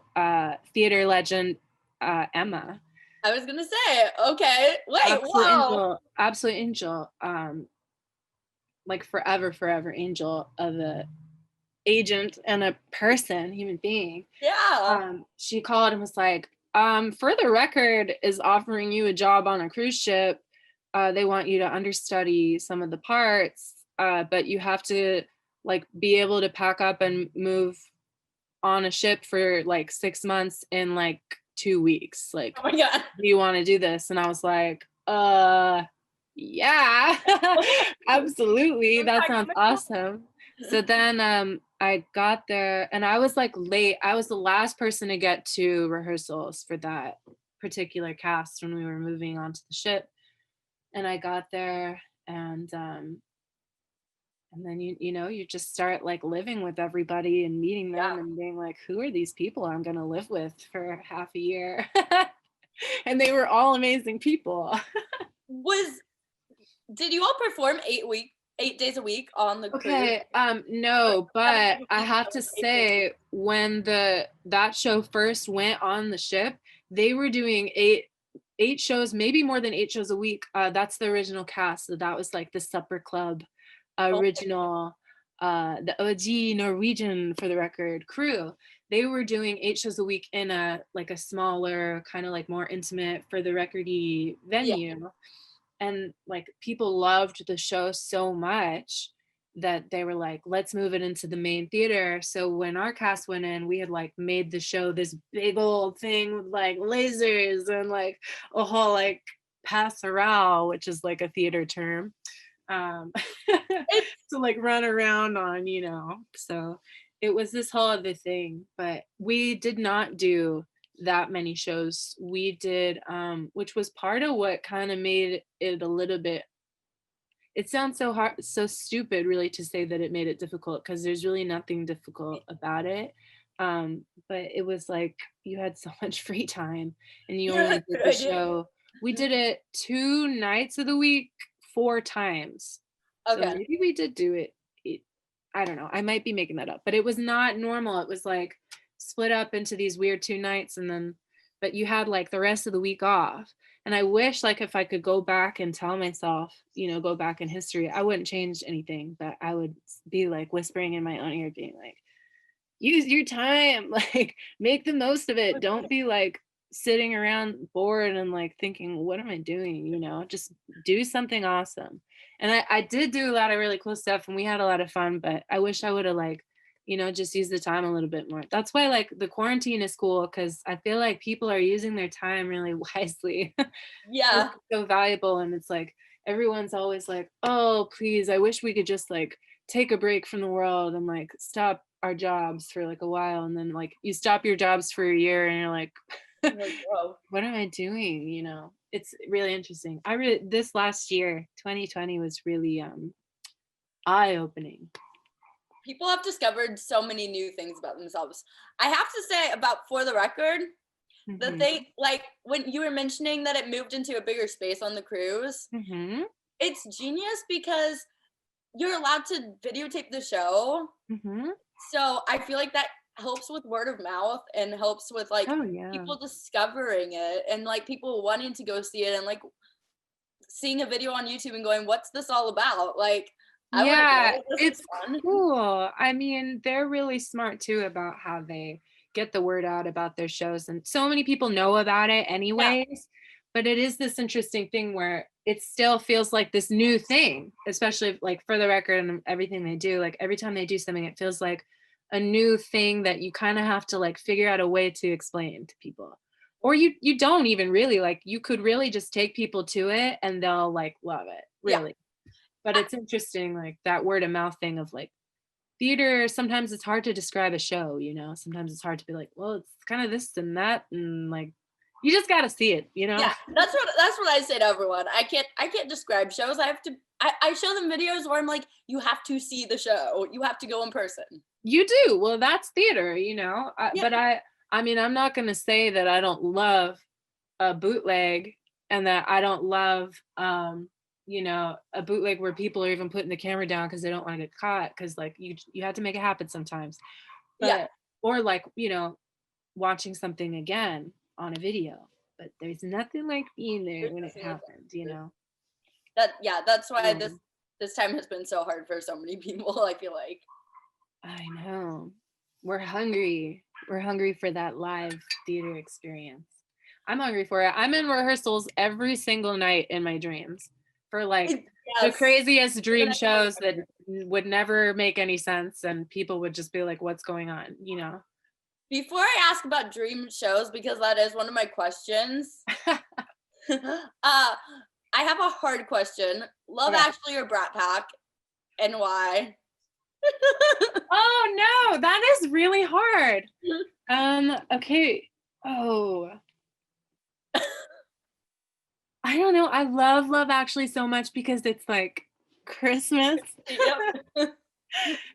theater legend Emma. I was gonna say, okay, wait, Absolute whoa. angel, absolute angel, like forever angel of a agent and a person, human being. Yeah. She called and was like, for the record is offering you a job on a cruise ship. They want you to understudy some of the parts, but you have to like be able to pack up and move on a ship for like 6 months in like 2 weeks. Like, Oh my god. do you want to do this? And I was like, yeah, absolutely. That sounds awesome. So then I got there and I was like late. I was the last person to get to rehearsals for that particular cast when we were moving onto the ship. And I got there and then you just start like living with everybody and meeting them Yeah. and being like, who are these people I'm gonna live with for half a year? And they were all amazing people. Did you all perform 8 days a week on the cruise? Okay, no, but I have to say when that show first went on the ship, they were doing eight shows, maybe more than 8 shows a week. That's the original cast. So that was like the Supper Club Oh, original, the OG Norwegian, for the record, crew. they were doing 8 shows a week in a like a smaller kind of like more intimate for the recordy Yeah. venue, and like people loved the show so much that they were like, let's move it into the main theater. So when our cast went in, we had like made the show this big old thing with like lasers and like a whole like passerelle, which is like a theater term, um to like run around on, you know. So it was this whole other thing, but we did not do that many shows. We did which was part of what kind of made it a little bit, it sounds so hard, so stupid really to say that it made it difficult, because there's really nothing difficult about it. But it was like you had so much free time and you Yeah, only did good the idea. show. We did it 2 nights of the week, 4 times. So Okay. maybe we did do it, I don't know, I might be making that up, but it was not normal. It was like split up into these weird 2 nights, and then but you had like the rest of the week off. And I wish like if I could go back and tell myself, you know, go back in history, I wouldn't change anything, but I would be like whispering in my own ear being like, use your time, like make the most of it. Don't be like sitting around bored and like thinking, what am I doing? You know, just do something awesome. And I did do a lot of really cool stuff and we had a lot of fun, but I wish I would have like, you know, just used the time a little bit more. That's why like the quarantine is cool, because I feel like people are using their time really wisely. It's Yeah. so valuable, and it's like everyone's always like, oh please, I wish we could just like take a break from the world and like stop our jobs for like a while, and then like you stop your jobs for a year and you're like, Like, whoa. what am I doing, you know? It's really interesting. I really, this last year 2020 was really eye-opening. People have discovered so many new things about themselves. I have to say about For the Record, the Hmm. thing, like when you were mentioning that it moved into a bigger space on the cruise, Hmm. it's genius because you're allowed to videotape the show. Hmm. So I feel like that helps with word of mouth and helps with like Oh yeah. people discovering it and like people wanting to go see it and like seeing a video on YouTube and going, what's this all about? Like, I want to Yeah, go. This is it's fun. cool. I mean, they're really smart too about how they get the word out about their shows. And so many people know about it Yeah. anyways. But it is this interesting thing where it still feels like this new thing, especially like For the Record and everything they do. Like every time they do something, it feels like a new thing that you kind of have to like figure out a way to explain to people. Or you don't even really, like you could really just take people to it and they'll like love it, Yeah. really. But it's interesting, like that word of mouth thing of like theater, sometimes it's hard to describe a show, you know. Sometimes it's hard to be like, well, it's kind of this and that, and like you just got to see it, you know. Yeah, that's what I say to everyone. I can't describe shows. I show them videos where I'm like, you have to see the show. You have to go in person. You do, well, that's theater, you know. Yeah, But I mean, I'm not going to say that I don't love a bootleg and that I don't love you know, a bootleg where people are even putting the camera down because they don't want to get caught, because like you have to make it happen sometimes. yeah. But or like, you know, watching something again on a video, but there's nothing like being there There's when it nothing like happened, you that. know. That's why Yeah, this time has been so hard for so many people. I feel like. I know. We're hungry for that live theater experience. I'm hungry for it. I'm in rehearsals every single night in my dreams for like the Yes. craziest Even dream at the shows that record. would never make any sense, and people would just be like, what's going on, you know. Before I ask about dream shows, because that is one of my questions, I have a hard question. Love Okay. Actually or Brat Pack, and why? Oh no, that is really hard. Okay. Oh, I don't know. I love Actually so much because it's like Christmas. Yep.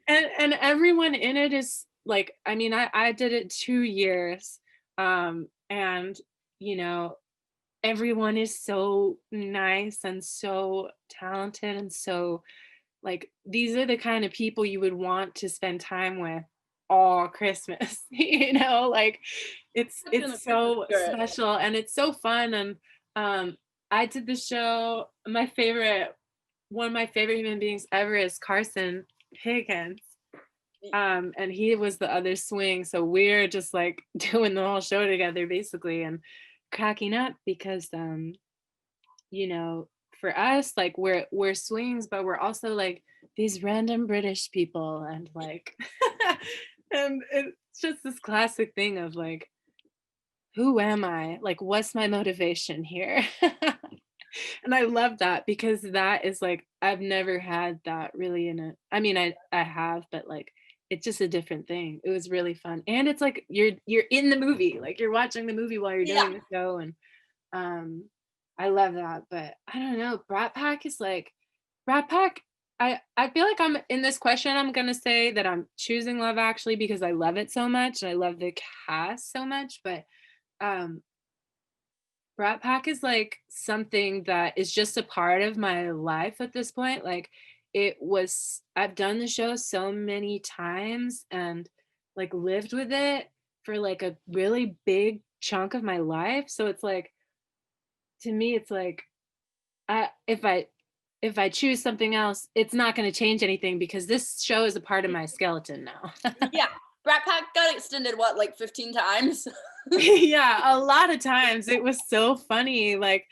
And everyone in it is like, I mean, I did it 2 years. And you know, everyone is so nice and so talented and so like these are the kind of people you would want to spend time with all Christmas. You know, like Such in the it's Christmas so spirit. special and it's so fun. And I did the show. One of my favorite human beings ever is Carson Higgins. And he was the other swing, so we're just like doing the whole show together basically, and cracking up because you know, for us, like we're swings, but we're also like these random British people, and like and it's just this classic thing of like, who am I? Like, what's my motivation here? And I love that because that is like, I've never had that really in a, I mean, I have, but like it's just a different thing. It was really fun. And it's like you're in the movie, like you're watching the movie while you're Yeah. doing the show. And um I love that. But I don't know, Brat Pack is like, Brat Pack, I feel like I'm in this question, I'm gonna say that I'm choosing Love Actually because I love it so much and I love the cast so much. But um Brat Pack is like something that is just a part of my life at this point. Like I've done the show so many times and like lived with it for like a really big chunk of my life. So it's like, to me, it's like, I if I choose something else, it's not going to change anything because this show is a part of my skeleton now. Yeah. Brat Pack got extended, what, like 15 times? Yeah, a lot of times. It was so funny. Like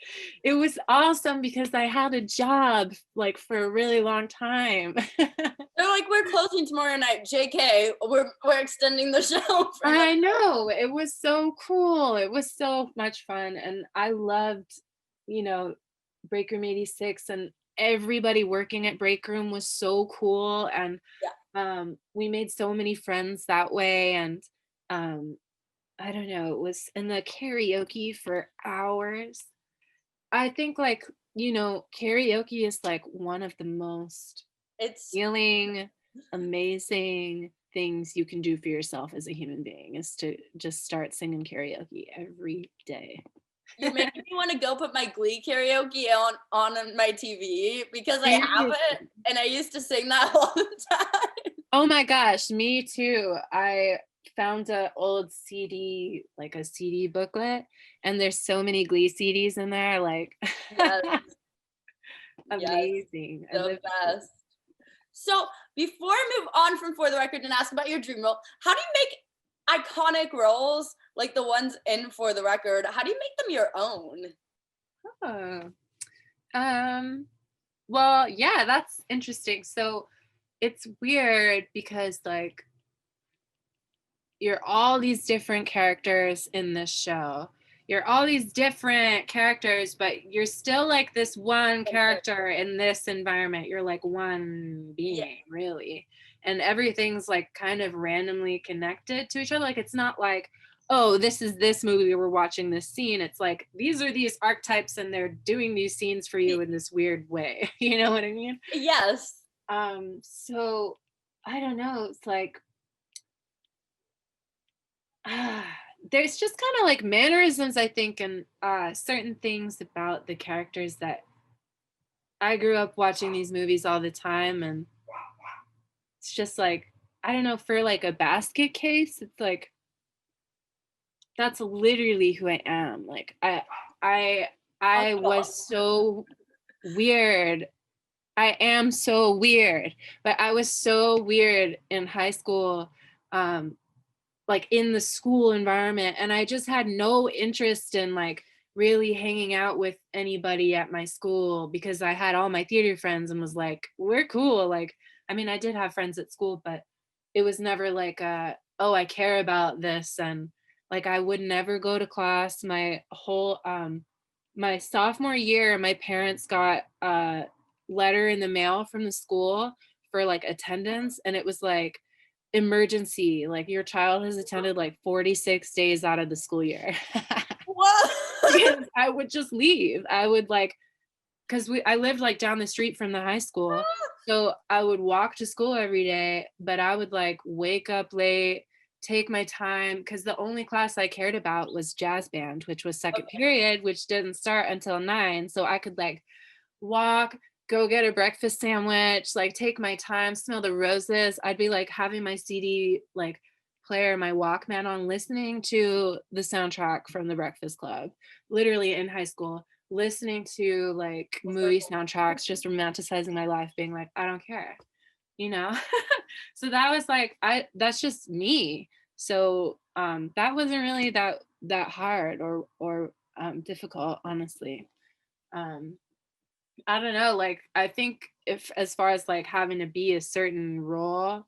it was awesome because I had a job like for a really long time. They're like, we're closing tomorrow night. JK, we're extending the show for I know. It was so cool. It was so much fun. And I loved, you know, Break Room 86, and everybody working at Break Room was so cool. And yeah. we made so many friends that way. And um I don't know, it was in the karaoke for hours. I think like, you know, karaoke is like one of the most It's healing, amazing things you can do for yourself as a human being is to just start singing karaoke every day. you're making me want to go put my Glee karaoke on my TV because I have it Seriously. and I used to sing that all the time. Oh my gosh, me too. I found a old CD, like a CD booklet, and there's so many Glee CDs in there, like Yes, yes, amazing. I the live best. So before I move on from For the Record and ask about your dream role, how do you make iconic roles like the ones in For the Record? How do you make them your own? oh. Well, yeah, that's interesting. So it's weird because like you're all these different characters in this show. You're all these different characters, but you're still like this one character in this environment. You're like one Yeah, being, really. And everything's like kind of randomly connected to each other. Like it's not like, oh, this is this movie, we're watching this scene. It's like these are these archetypes and they're doing these scenes for you in this weird way. You know what I mean? yes. So I don't know. It's like there's just kind of like mannerisms, I think, and certain things about the characters that I grew up watching these movies all the time, and it's just like, I don't know, for like a basket case, it's like that's literally who I am. Like I I was so weird. I am so weird, but I was so weird in high school. Like in the school environment, and I just had no interest in like really hanging out with anybody at my school because I had all my theater friends and was like, we're cool. Like, I mean, I did have friends at school, but it was never like oh, I care about this. And like I would never go to class. My whole my sophomore year, my parents got a letter in the mail from the school for like attendance, and it was like, emergency, like your child has attended like 46 days out of the school year. What? Because I would just leave. I would like, because I lived like down the street from the high school, so I would walk to school every day, but I would like wake up late, take my time, because the only class I cared about was jazz band, which was second period, which didn't start until 9. So I could like walk, go get a breakfast sandwich, like take my time, smell the roses. I'd be like having my CD like player, my Walkman on, listening to the soundtrack from The Breakfast Club, literally in high school, listening to like movie soundtracks, just romanticizing my life, being like, I don't care. you know. So that was like, that's just me. So that wasn't really that hard or difficult, honestly. um I don't know, like I think if as far as like having to be a certain role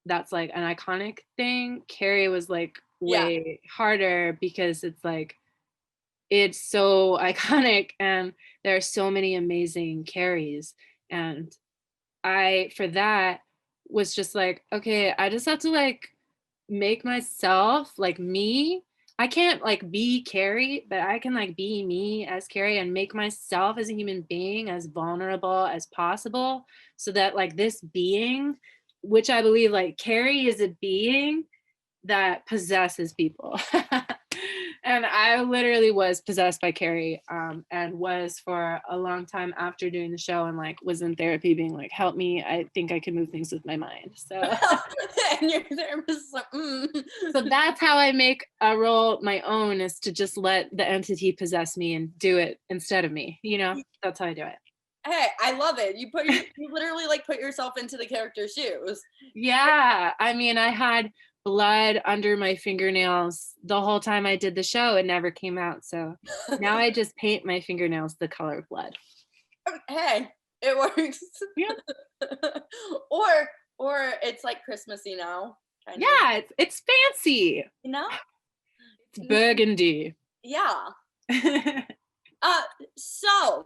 that's like an iconic thing, Carrie was like Yeah. way harder because it's like it's so iconic and there are so many amazing Carries. And I for that was just like, okay, I just have to like make myself like me. I can't like be Carrie, but I can like be me as Carrie and make myself as a human being as vulnerable as possible so that like this being, which I believe like Carrie is a being that possesses people. And I literally was possessed by Carrie, and was for a long time after doing the show and like was in therapy being like, help me, I think I can move things with my mind. So And your therapist is like, so that's how I make a role my own, is to just let the entity possess me and do it instead of me, you know. That's how I do it. Hey, I love it. You literally like put yourself into the character's shoes. Yeah, I mean, I had blood under my fingernails the whole time I did the show. It never came out. So now I just paint my fingernails the color of blood. Hey, it works. Yeah. Or it's like Christmassy now. Kind of. Yeah, it's fancy. You know? It's burgundy. Yeah. So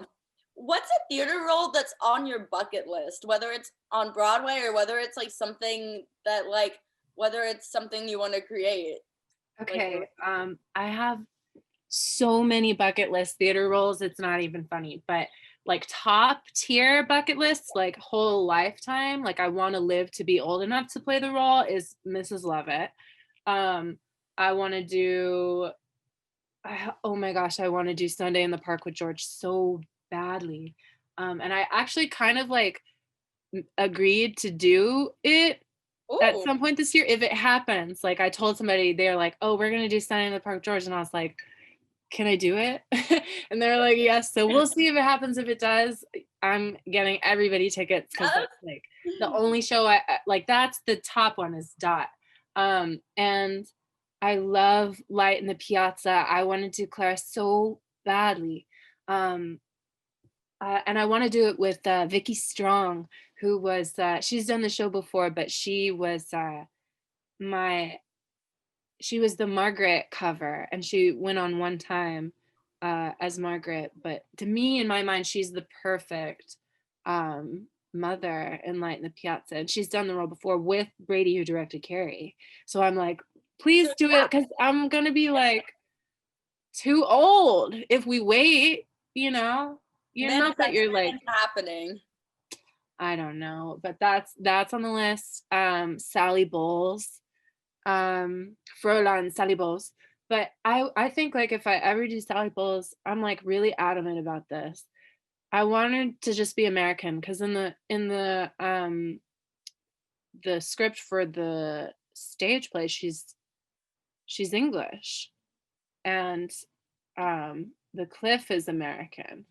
what's a theater role that's on your bucket list? Whether it's on Broadway or whether it's like something that like whether it's something you want to create. Okay. I have so many bucket list theater roles, it's not even funny. But like top tier bucket lists, like whole lifetime, like I want to live to be old enough to play the role, is Mrs. Lovett. I want to do, oh my gosh, I want to do Sunday in the Park with George so badly. And I actually kind of like agreed to do it at Ooh. some point this year if it happens. Like I told somebody, they're like, oh, we're gonna do Sunday in the Park with George, and I was like, can I do it? And they're like, yes. So we'll see if it happens. If it does, I'm getting everybody tickets because that's like the only show I like. That's the top one is Dot. And I love Light in the Piazza. I want to do Clara so badly. And I want to do it with Vicky Strong, who was she's done the show before, but she was my she was the Margaret cover, and she went on one time as Margaret. But to me, in my mind, she's the perfect mother in Light in the Piazza, and she's done the role before with Brady, who directed Carrie. So I'm like, please do it, because I'm gonna be like too old if we wait. You know, you're not that you're like happening. I don't know, but that's on the list. Sally Bowles. Fräulein Sally Bowles. But I think like if I ever do Sally Bowles, I'm like really adamant about this. I wanted to just be American, because in the script for the stage play, she's English, and the Cliff is American.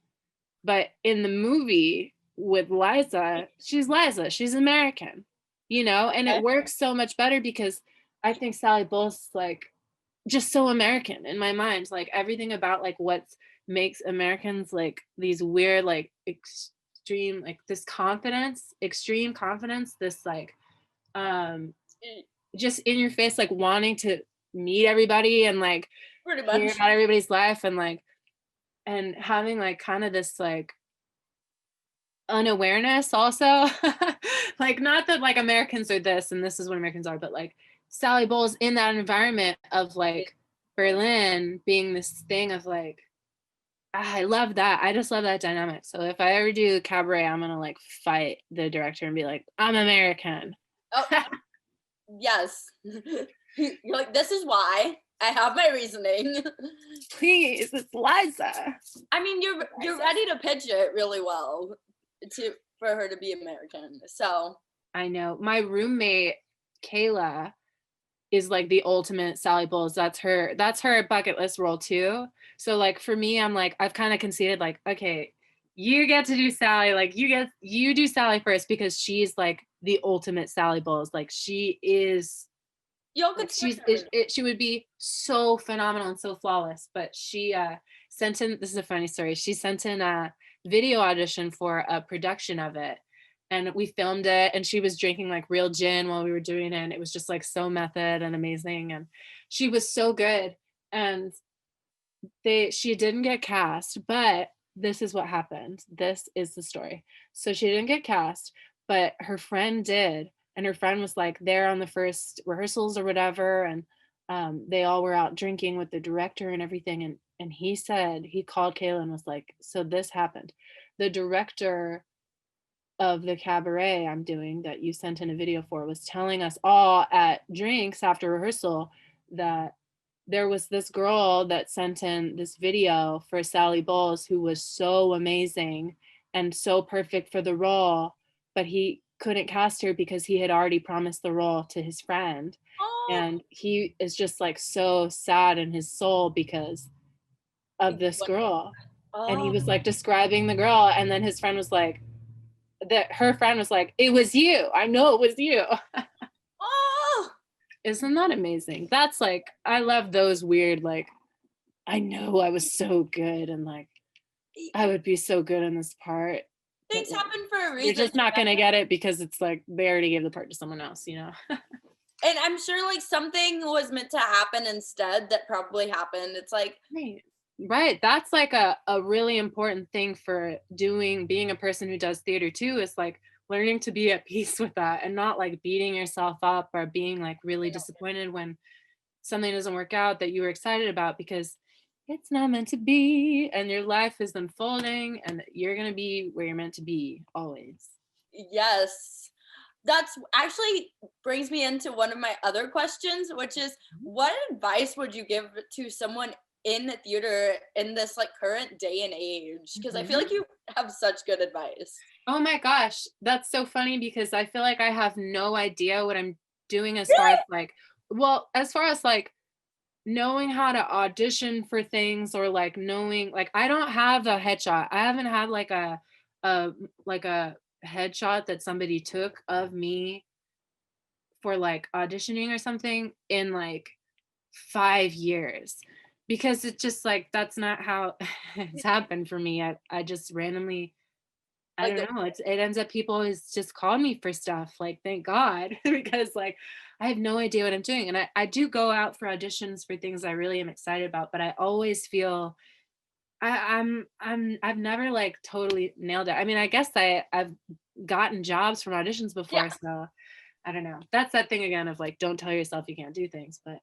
But in the movie with Liza, she's American, you know, and it works so much better because I think Sally Bowles is like just so American in my mind. Like everything about like what makes Americans like these weird, like extreme, like this confidence, extreme confidence, this like just in your face, like wanting to meet everybody and like hear about everybody's life, and like and having like kind of this like unawareness also. Like not that like Americans are this and this is what Americans are, but like Sally Bowles in that environment of like Berlin being this thing of like I love that. I just love that dynamic. So if I ever do cabaret, I'm gonna like fight the director and be like, I'm American. Oh, yes. You're like, this is why. I have my reasoning. Please, it's Liza. I mean, you're ready to pitch it really well for her to be American. So I know. My roommate Kayla is like the ultimate Sally Bowles. That's her bucket list role too. So like for me, I'm like, I've kind of conceded like, okay, you get to do Sally, like you do Sally first, because she's like the ultimate Sally Bowles. Like she is, Y'all could like switch every day. she would be so phenomenal and so flawless. But she sent in, this is a funny story, she sent in a video audition for a production of it, and we filmed it, and she was drinking like real gin while we were doing it, and it was just like so method and amazing, and she was so good. And she didn't get cast, but this is what happened. This is the story. So she didn't get cast, but her friend did, and her friend was like there on the first rehearsals or whatever, and they all were out drinking with the director and everything, and he said, he called Kayla and was like, so this happened. The director of the cabaret I'm doing that you sent in a video for was telling us all at drinks after rehearsal that there was this girl that sent in this video for Sally Bowles who was so amazing and so perfect for the role, but he couldn't cast her because he had already promised the role to his friend. Oh, And he is just like so sad in his soul because of this girl. And he oh, was like describing the girl, and then his friend was like, that her friend was like, it was you. I know it was you. oh. Isn't that amazing? That's like, I love those weird, like, I know I was so good and like I would be so good in this part. But Things like, happen for a you're reason. just not gonna get it because it's like they already gave the part to someone else, you know? And I'm sure like something was meant to happen instead that probably happened. It's like, Right. Right. That's like a really important thing for being a person who does theater too, is like learning to be at peace with that and not like beating yourself up or being like really disappointed when something doesn't work out that you were excited about, because it's not meant to be and your life is unfolding and you're going to be where you're meant to be always. yes. That's actually brings me into one of my other questions, which is what advice would you give to someone in the theater in this like current day and age? Because I feel Mhm. like you have such good advice. Oh my gosh, that's so funny because I feel like I have no idea what I'm doing as far Really? as like, well, as far as like knowing how to audition for things, or like knowing, like I don't have a headshot. I haven't had like a headshot that somebody took of me for like auditioning or something in like 5 years, because it's just like that's not how it's happened for me. I just randomly, I Like, don't know. It ends up people always just call me for stuff. Like, thank God, because like I have no idea what I'm doing. And I do go out for auditions for things I really am excited about, but I always feel I've never like totally nailed it. I mean, I guess I've gotten jobs from auditions yeah. before, so I don't know. That's that thing again of like, don't tell yourself you can't do things, but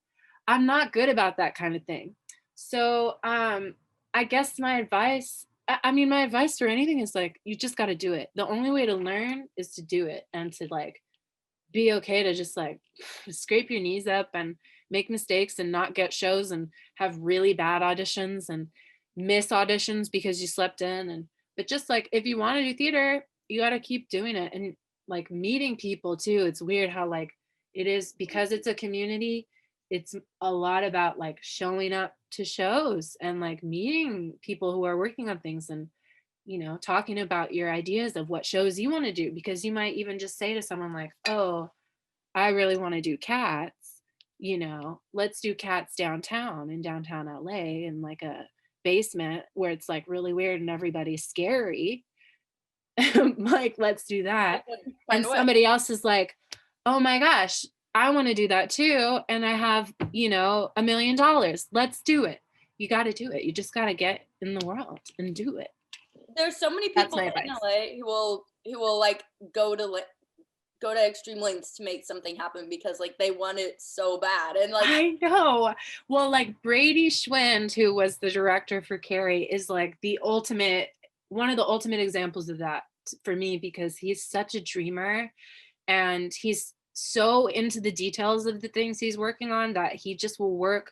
I'm not good about that kind of thing. So I guess my advice, I mean, my advice for anything is like, you just got to do it. The only way to learn is to do it, and to like be okay to just like scrape your knees up and make mistakes and not get shows and have really bad auditions and miss auditions because you slept in. And but just like, if you want to do theater, you got to keep doing it. And like meeting people too, it's weird how like it is, because it's a community, it's a lot about like showing up to shows and like meeting people who are working on things, and talking about your ideas of what shows you want to do, because you might even just say to someone like, oh, I really want to do Cats, let's do Cats downtown in downtown LA in like a basement where it's like really weird and everybody's scary. Like, let's do that. Find And a way. somebody else is like, oh my gosh, I want to do that too. And I have, $1 million. Let's do it. You got to do it. You just got to get in the world and do it. There's so many That's people my in advice. LA who will like go to extreme lengths to make something happen because like they want it so bad and like I know. Well, like Brady Schwind, who was the director for Carrie, is like one of the ultimate examples of that for me, because he's such a dreamer and he's so into the details of the things he's working on that he just will work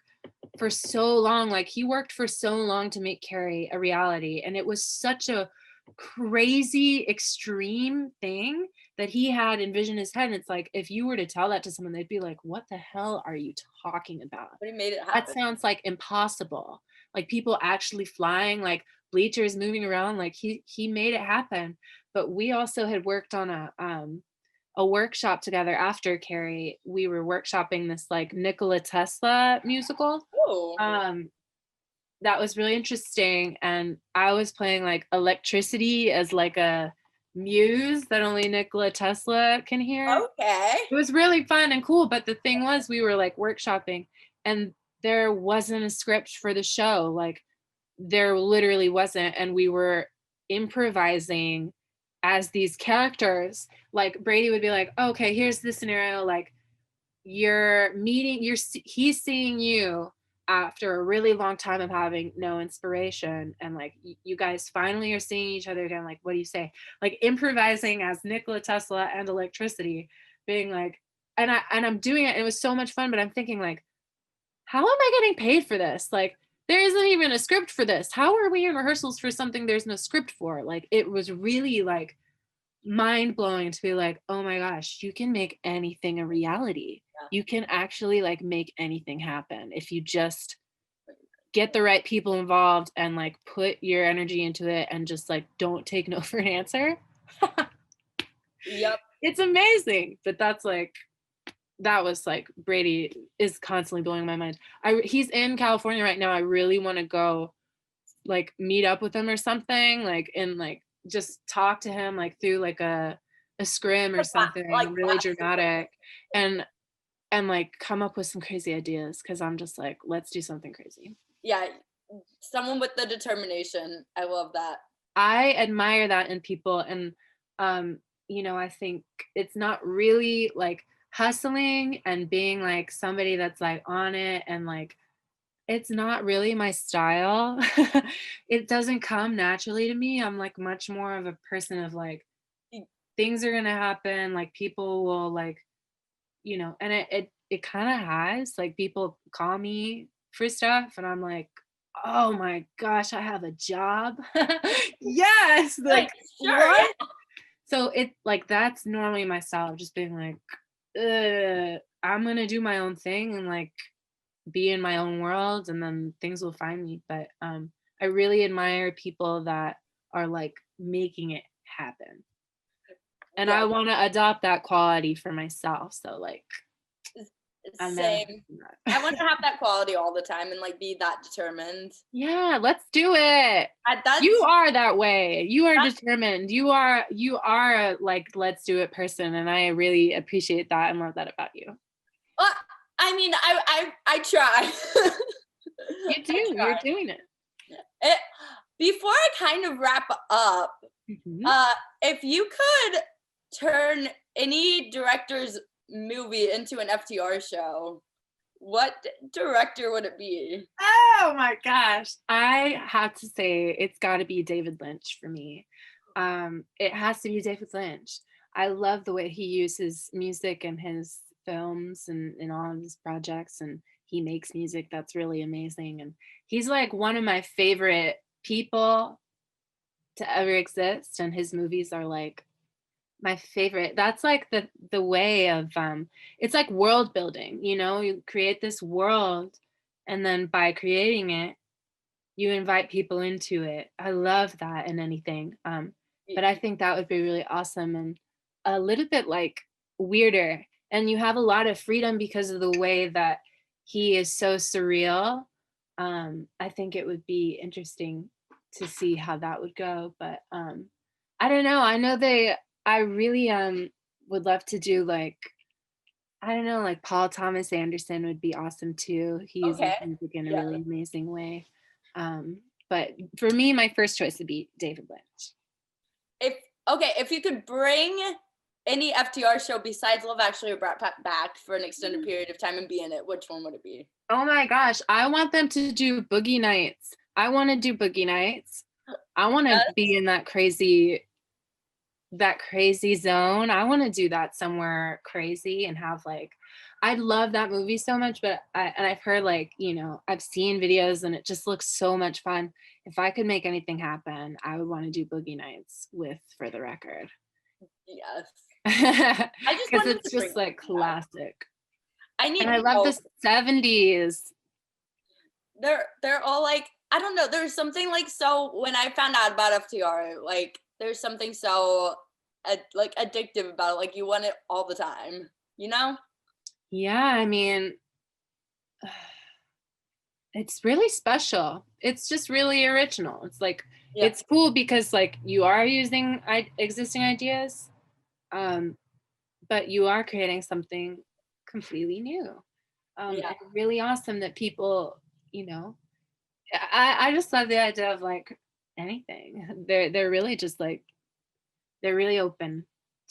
for so long. Like he worked for so long to make Carrie a reality, and it was such a crazy extreme thing that he had envisioned in his head. And it's like, if you were to tell that to someone, they'd be like, what the hell are you talking about? but he made it That happen. sounds like impossible. Like people actually flying, like bleachers moving around, like he made it happen. But we also had worked on a workshop together after Carrie. We were workshopping this like Nikola Tesla musical. Oh. That was really interesting, and I was playing like electricity as like a muse that only Nikola Tesla can hear. Okay. It was really fun and cool, but the thing was we were like workshopping and there wasn't a script for the show. Like there literally wasn't, and we were improvising as these characters. Like Brady would be like, okay, here's the scenario, like he's seeing you after a really long time of having no inspiration, and like you guys finally are seeing each other again, like what do you say, like improvising as Nikola Tesla and electricity, being like, and I'm doing it, and it was so much fun, but I'm thinking like, how am I getting paid for this? Like there isn't even a script for this. How are we in rehearsals for something there's no script for? Like it was really like mind blowing to be like, oh my gosh, you can make anything a reality. You can actually like make anything happen if you just get the right people involved and like put your energy into it and just like don't take no for an answer. Yep. It's amazing. But that was like, Brady is constantly blowing my mind. He's in California right now. I really want to go like meet up with him or something, like, and like just talk to him like through like a scrim or something like really dramatic, and like come up with some crazy ideas, because I'm just like, let's do something crazy. Yeah, someone with the determination. I love that. I admire that in people, and I think it's not really like hustling and being like somebody that's like on it, and like it's not really my style. It doesn't come naturally to me. I'm like much more of a person of like, things are gonna happen, like people will like, and it kind of has, like people call me for stuff and I'm like, oh my gosh, I have a job. Yes, like sure, what? Yeah. So it like, that's normally my style of just being like, I'm gonna do my own thing and like be in my own world, and then things will find me. But I really admire people that are like making it happen, and I want to adopt that quality for myself. So like, same. I want to have that quality all the time and like be that determined. Yeah, let's do it. You are that way. You are determined. You are a like, let's do it person, and I really appreciate that and love that about you. Well, I mean, I try. You do. You're doing it. Before I kind of wrap up, if you could turn any director's movie into an FTR show, what director would it be? Oh my gosh. I have to say it's got to be David Lynch for me. It has to be David Lynch. I love the way he uses music in his films and in all of his projects, and he makes music that's really amazing, and he's like one of my favorite people to ever exist, and his movies are like my favorite. That's like the way of it's like world building, you create this world, and then by creating it you invite people into it. I love that in anything. But I think that would be really awesome and a little bit like weirder, and you have a lot of freedom because of the way that he is so surreal. I think it would be interesting to see how that would go, but I don't know. I really would love to do like, I don't know, like Paul Thomas Anderson would be awesome too. He uses music in a really amazing way. But for me, my first choice would be David Lynch. If you could bring any FTR show besides Love Actually or Brat Pack back for an extended period of time and be in it, which one would it be? Oh my gosh, I want them to do Boogie Nights. I want to do Boogie Nights. I want to be in that crazy zone. I want to do that somewhere crazy and have like, I love that movie so much, but I've heard like, I've seen videos and it just looks so much fun. If I could make anything happen, I would want to do Boogie Nights with For the Record. Yes. Because it's just like classic. I love the 70s. They're all like, I don't know, there's something like, so when I found out about FTR, like there's something so like addictive about it. Like you want it all the time, you know? Yeah, I mean, it's really special. It's just really original. It's like, Yeah. it's cool because like you are using existing ideas, but you are creating something completely new. Yeah. And really awesome that people, you know, I just love the idea of like anything. They're really just like, they're really open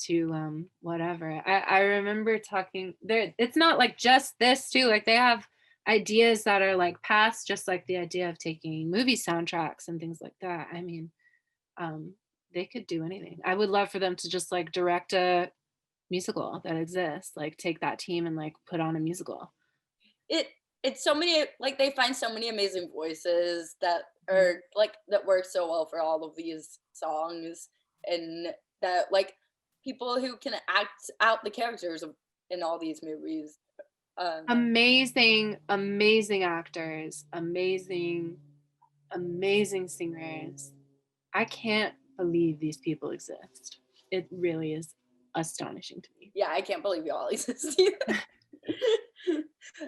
to whatever. I remember talking there, it's not like just this too, like they have ideas that are like past just like the idea of taking movie soundtracks and things like that. I mean, um they could do anything. I would love for them to just like direct a musical that exists, like take that team and like put on a musical. It it's so many, like they find so many amazing voices that Mhm. are like that work so well for all of these songs, and that like people who can act out the characters in all these movies. Um Amazing, amazing actors, amazing singers. I can't believe these people exist. It really is astonishing to me. yeah, I can't believe y'all exist either.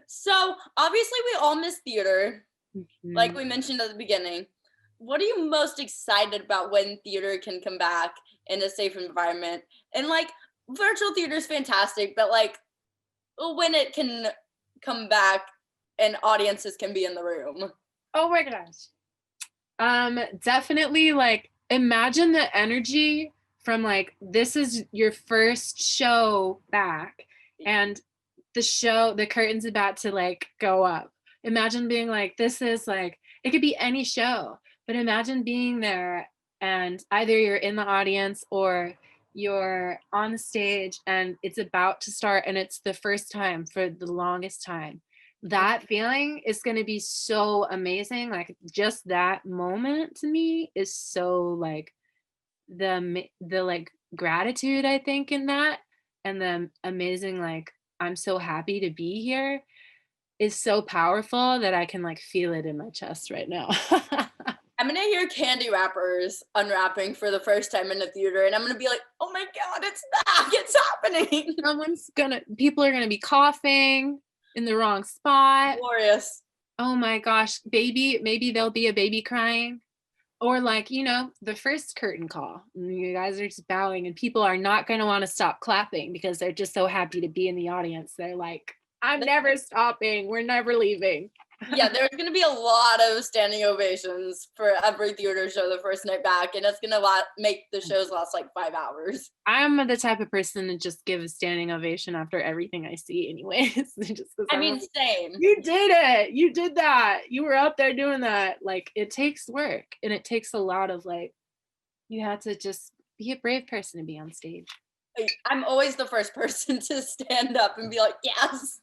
So obviously we all miss theater, like Mhm. we mentioned at the beginning. What are you most excited about when theater can come back in a safe environment? And like virtual theater is fantastic, but like when it can come back and audiences can be in the room. Oh my gosh. Definitely like imagine the energy from like this is your first show back and the curtain's about to like go up. Imagine being like, this is like, it could be any show, but imagine being there and either you're in the audience or you're on the stage and it's about to start and it's the first time for the longest time. That feeling is going to be so amazing. Like just that moment to me is so like the like gratitude I think in that, and the amazing like I'm so happy to be here is so powerful that I can like feel it in my chest right now. I'm gonna hear candy wrappers unwrapping for the first time in the theater, and I'm gonna be like, "Oh my god, it's back! It's happening!" People are gonna be coughing in the wrong spot. Glorious. Oh my gosh, maybe there'll be a baby crying. Or like, you know, the first curtain call. You guys are just bowing and people are not going to want to stop clapping because they're just so happy to be in the audience. They're like, I'm never stopping. We're never leaving. Yeah, there's gonna be a lot of standing ovations for every theater show the first night back, and it's gonna make the shows last like 5 hours. I'm the type of person to just give a standing ovation after everything I see anyways. Just because I I'm mean, like, same. you did it. You did that. You were up there doing that. Like it takes work and it takes a lot of like, you have to just be a brave person to be on stage. I'm always the first person to stand up and be like, "Yes."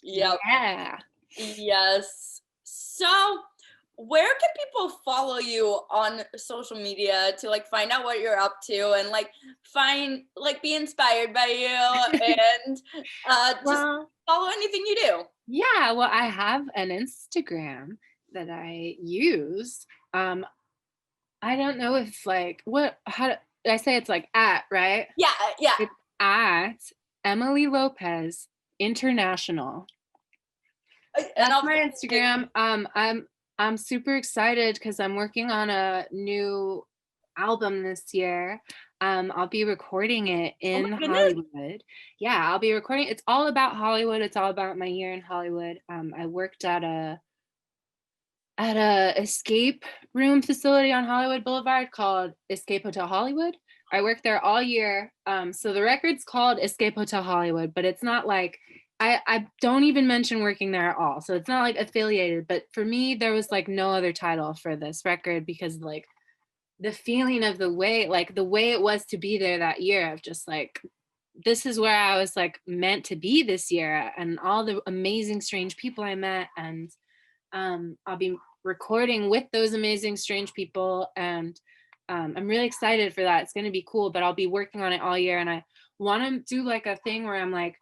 Yep. Yeah. Yes. So, where can people follow you on social media to like find out what you're up to and like be inspired by you and just Well, follow anything you do? yeah, well, I have an Instagram that I use. I don't know if like how do I say it's like at, right? Yeah, yeah. It's at Emily Lopez International. And That's I'll my Instagram. I'm super excited because I'm working on a new album this year. I'll be recording it oh in my goodness. Hollywood. Yeah, I'll be recording. It's all about Hollywood. It's all about my year in Hollywood. I worked at a escape room facility on Hollywood Boulevard called Escape Hotel Hollywood. I worked there all year. So the record's called Escape Hotel Hollywood, but it's not like I don't even mention working there at all. So it's not like affiliated, but for me, there was like no other title for this record because like the feeling of the way it was to be there that year of just like, this is where I was like meant to be this year and all the amazing, strange people I met. And I'll be recording with those amazing, strange people. And I'm really excited for that. It's going to be cool, but I'll be working on it all year. And I want to do like a thing where I'm like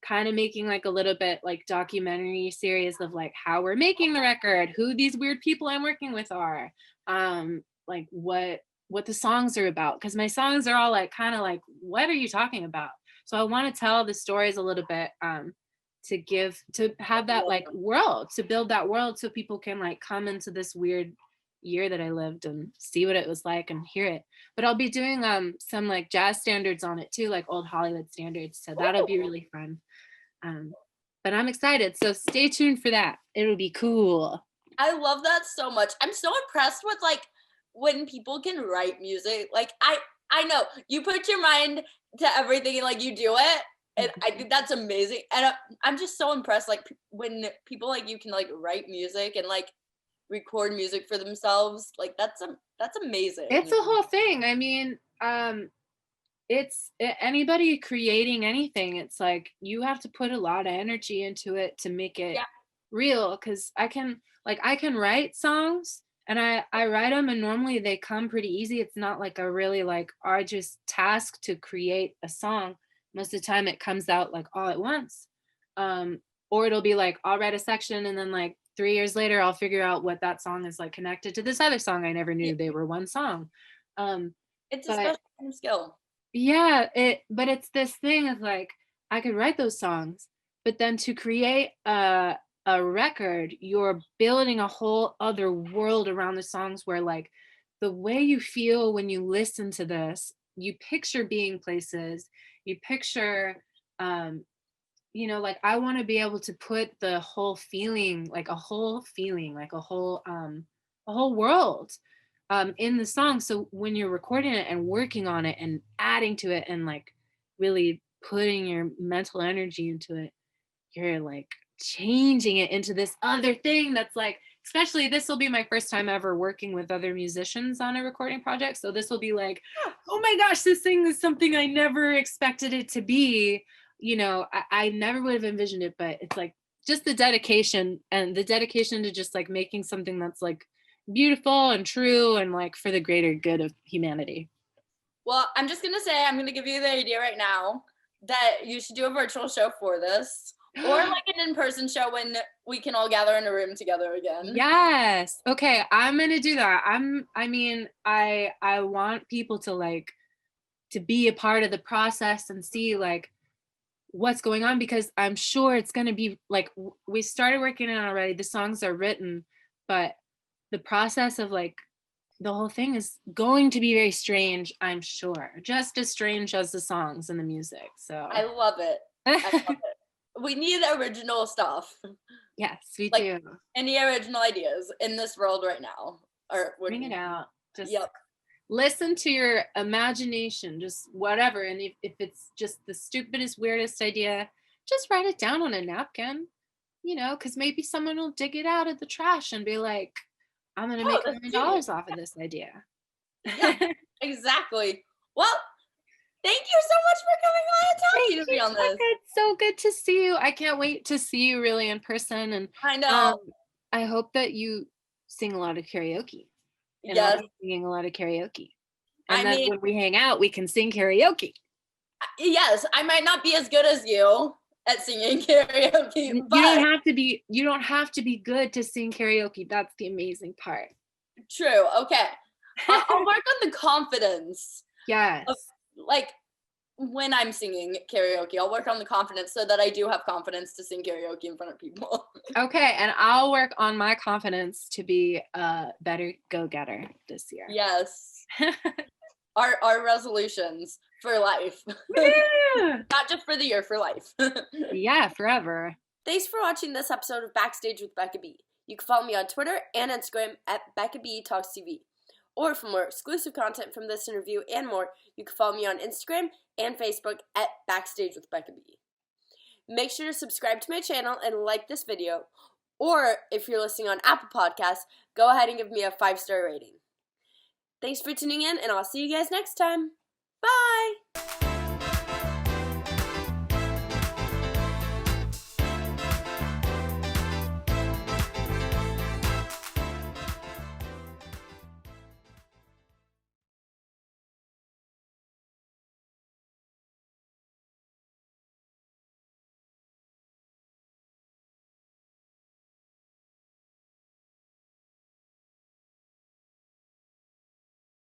kind of making like a little bit like documentary series of like how we're making the record, who these weird people I'm working with are, like what what the songs are about, because my songs are all like kind of like, what are you talking about? So I want to tell the stories a little bit, to have that like world, to build that world so people can like come into this weird year that I lived and see what it was like and hear it. But I'll be doing some like jazz standards on it too, like old Hollywood standards. So that'll be really fun. But I'm excited. So stay tuned for that. It'll be cool. I love that so much. I'm so impressed with like when people can write music. Like I know you put your mind to everything and like you do it, and I think that's amazing. And I'm just so impressed like when people like you can like write music and like record music for themselves. Like that's amazing. It's a whole thing. I mean, anybody creating anything, it's like you have to put a lot of energy into it to make it real, because I can write songs and I write them and normally they come pretty easy. It's not like a really like arduous task to create a song. Most of the time it comes out like all at once, or it'll be like I'll write a section and then like 3 years later I'll figure out what that song is like connected to this other song I never knew they were one song. It's a special kind of skill. Yeah, but it's this thing of like I could write those songs, but then to create a record, you're building a whole other world around the songs where like the way you feel when you listen to this, you picture being places, you picture like I want to be able to put the whole feeling, like a whole world in the song. So when you're recording it and working on it and adding to it and like really putting your mental energy into it, you're like changing it into this other thing that's like, especially this will be my first time ever working with other musicians on a recording project. So this will be like, oh my gosh, this thing is something I never expected it to be. I never would have envisioned it, but it's like just the dedication to just like making something that's like beautiful and true and like for the greater good of humanity. Well, I'm just gonna say, I'm gonna give you the idea right now that you should do a virtual show for this, or like an in-person show when we can all gather in a room together again. Yes. Okay, I'm gonna do that. I want people to like to be a part of the process and see like what's going on, because I'm sure it's gonna be like we started working on it already. The songs are written, but the process of like the whole thing is going to be very strange, I'm sure. Just as strange as the songs and the music. So I love it. I love it. We need original stuff. Yes, we like, do. Any original ideas in this world right now? Or bring it out. Just yep. Listen to your imagination, just whatever. And if it's just the stupidest, weirdest idea, just write it down on a napkin, because maybe someone will dig it out of the trash and be like, I'm going to make $1 million off of this idea. Yeah, exactly. Well, thank you so much for coming on and talking to me on this. It's so good to see you. I can't wait to see you really in person. And I know. I hope that you sing a lot of karaoke. And yes. I'll be singing a lot of karaoke. And then when we hang out, we can sing karaoke. Yes, I might not be as good as you at singing karaoke, but you don't have to be good to sing karaoke. That's the amazing part. True. Okay. I'll work on the confidence. Yes. Like when I'm singing karaoke, I'll work on the confidence so that I do have confidence to sing karaoke in front of people. Okay, and I'll work on my confidence to be a better go-getter this year. Yes. Our resolutions for life. Yeah. Not just for the year, for life. Yeah, forever. Thanks for watching this episode of Backstage with Becca B. You can follow me on Twitter and Instagram at Becca B Talks TV. Or for more exclusive content from this interview and more, you can follow me on Instagram and Facebook at Backstage with Becca B. Make sure to subscribe to my channel and like this video. Or if you're listening on Apple Podcasts, go ahead and give me a 5-star rating. Thanks for tuning in, and I'll see you guys next time. Bye!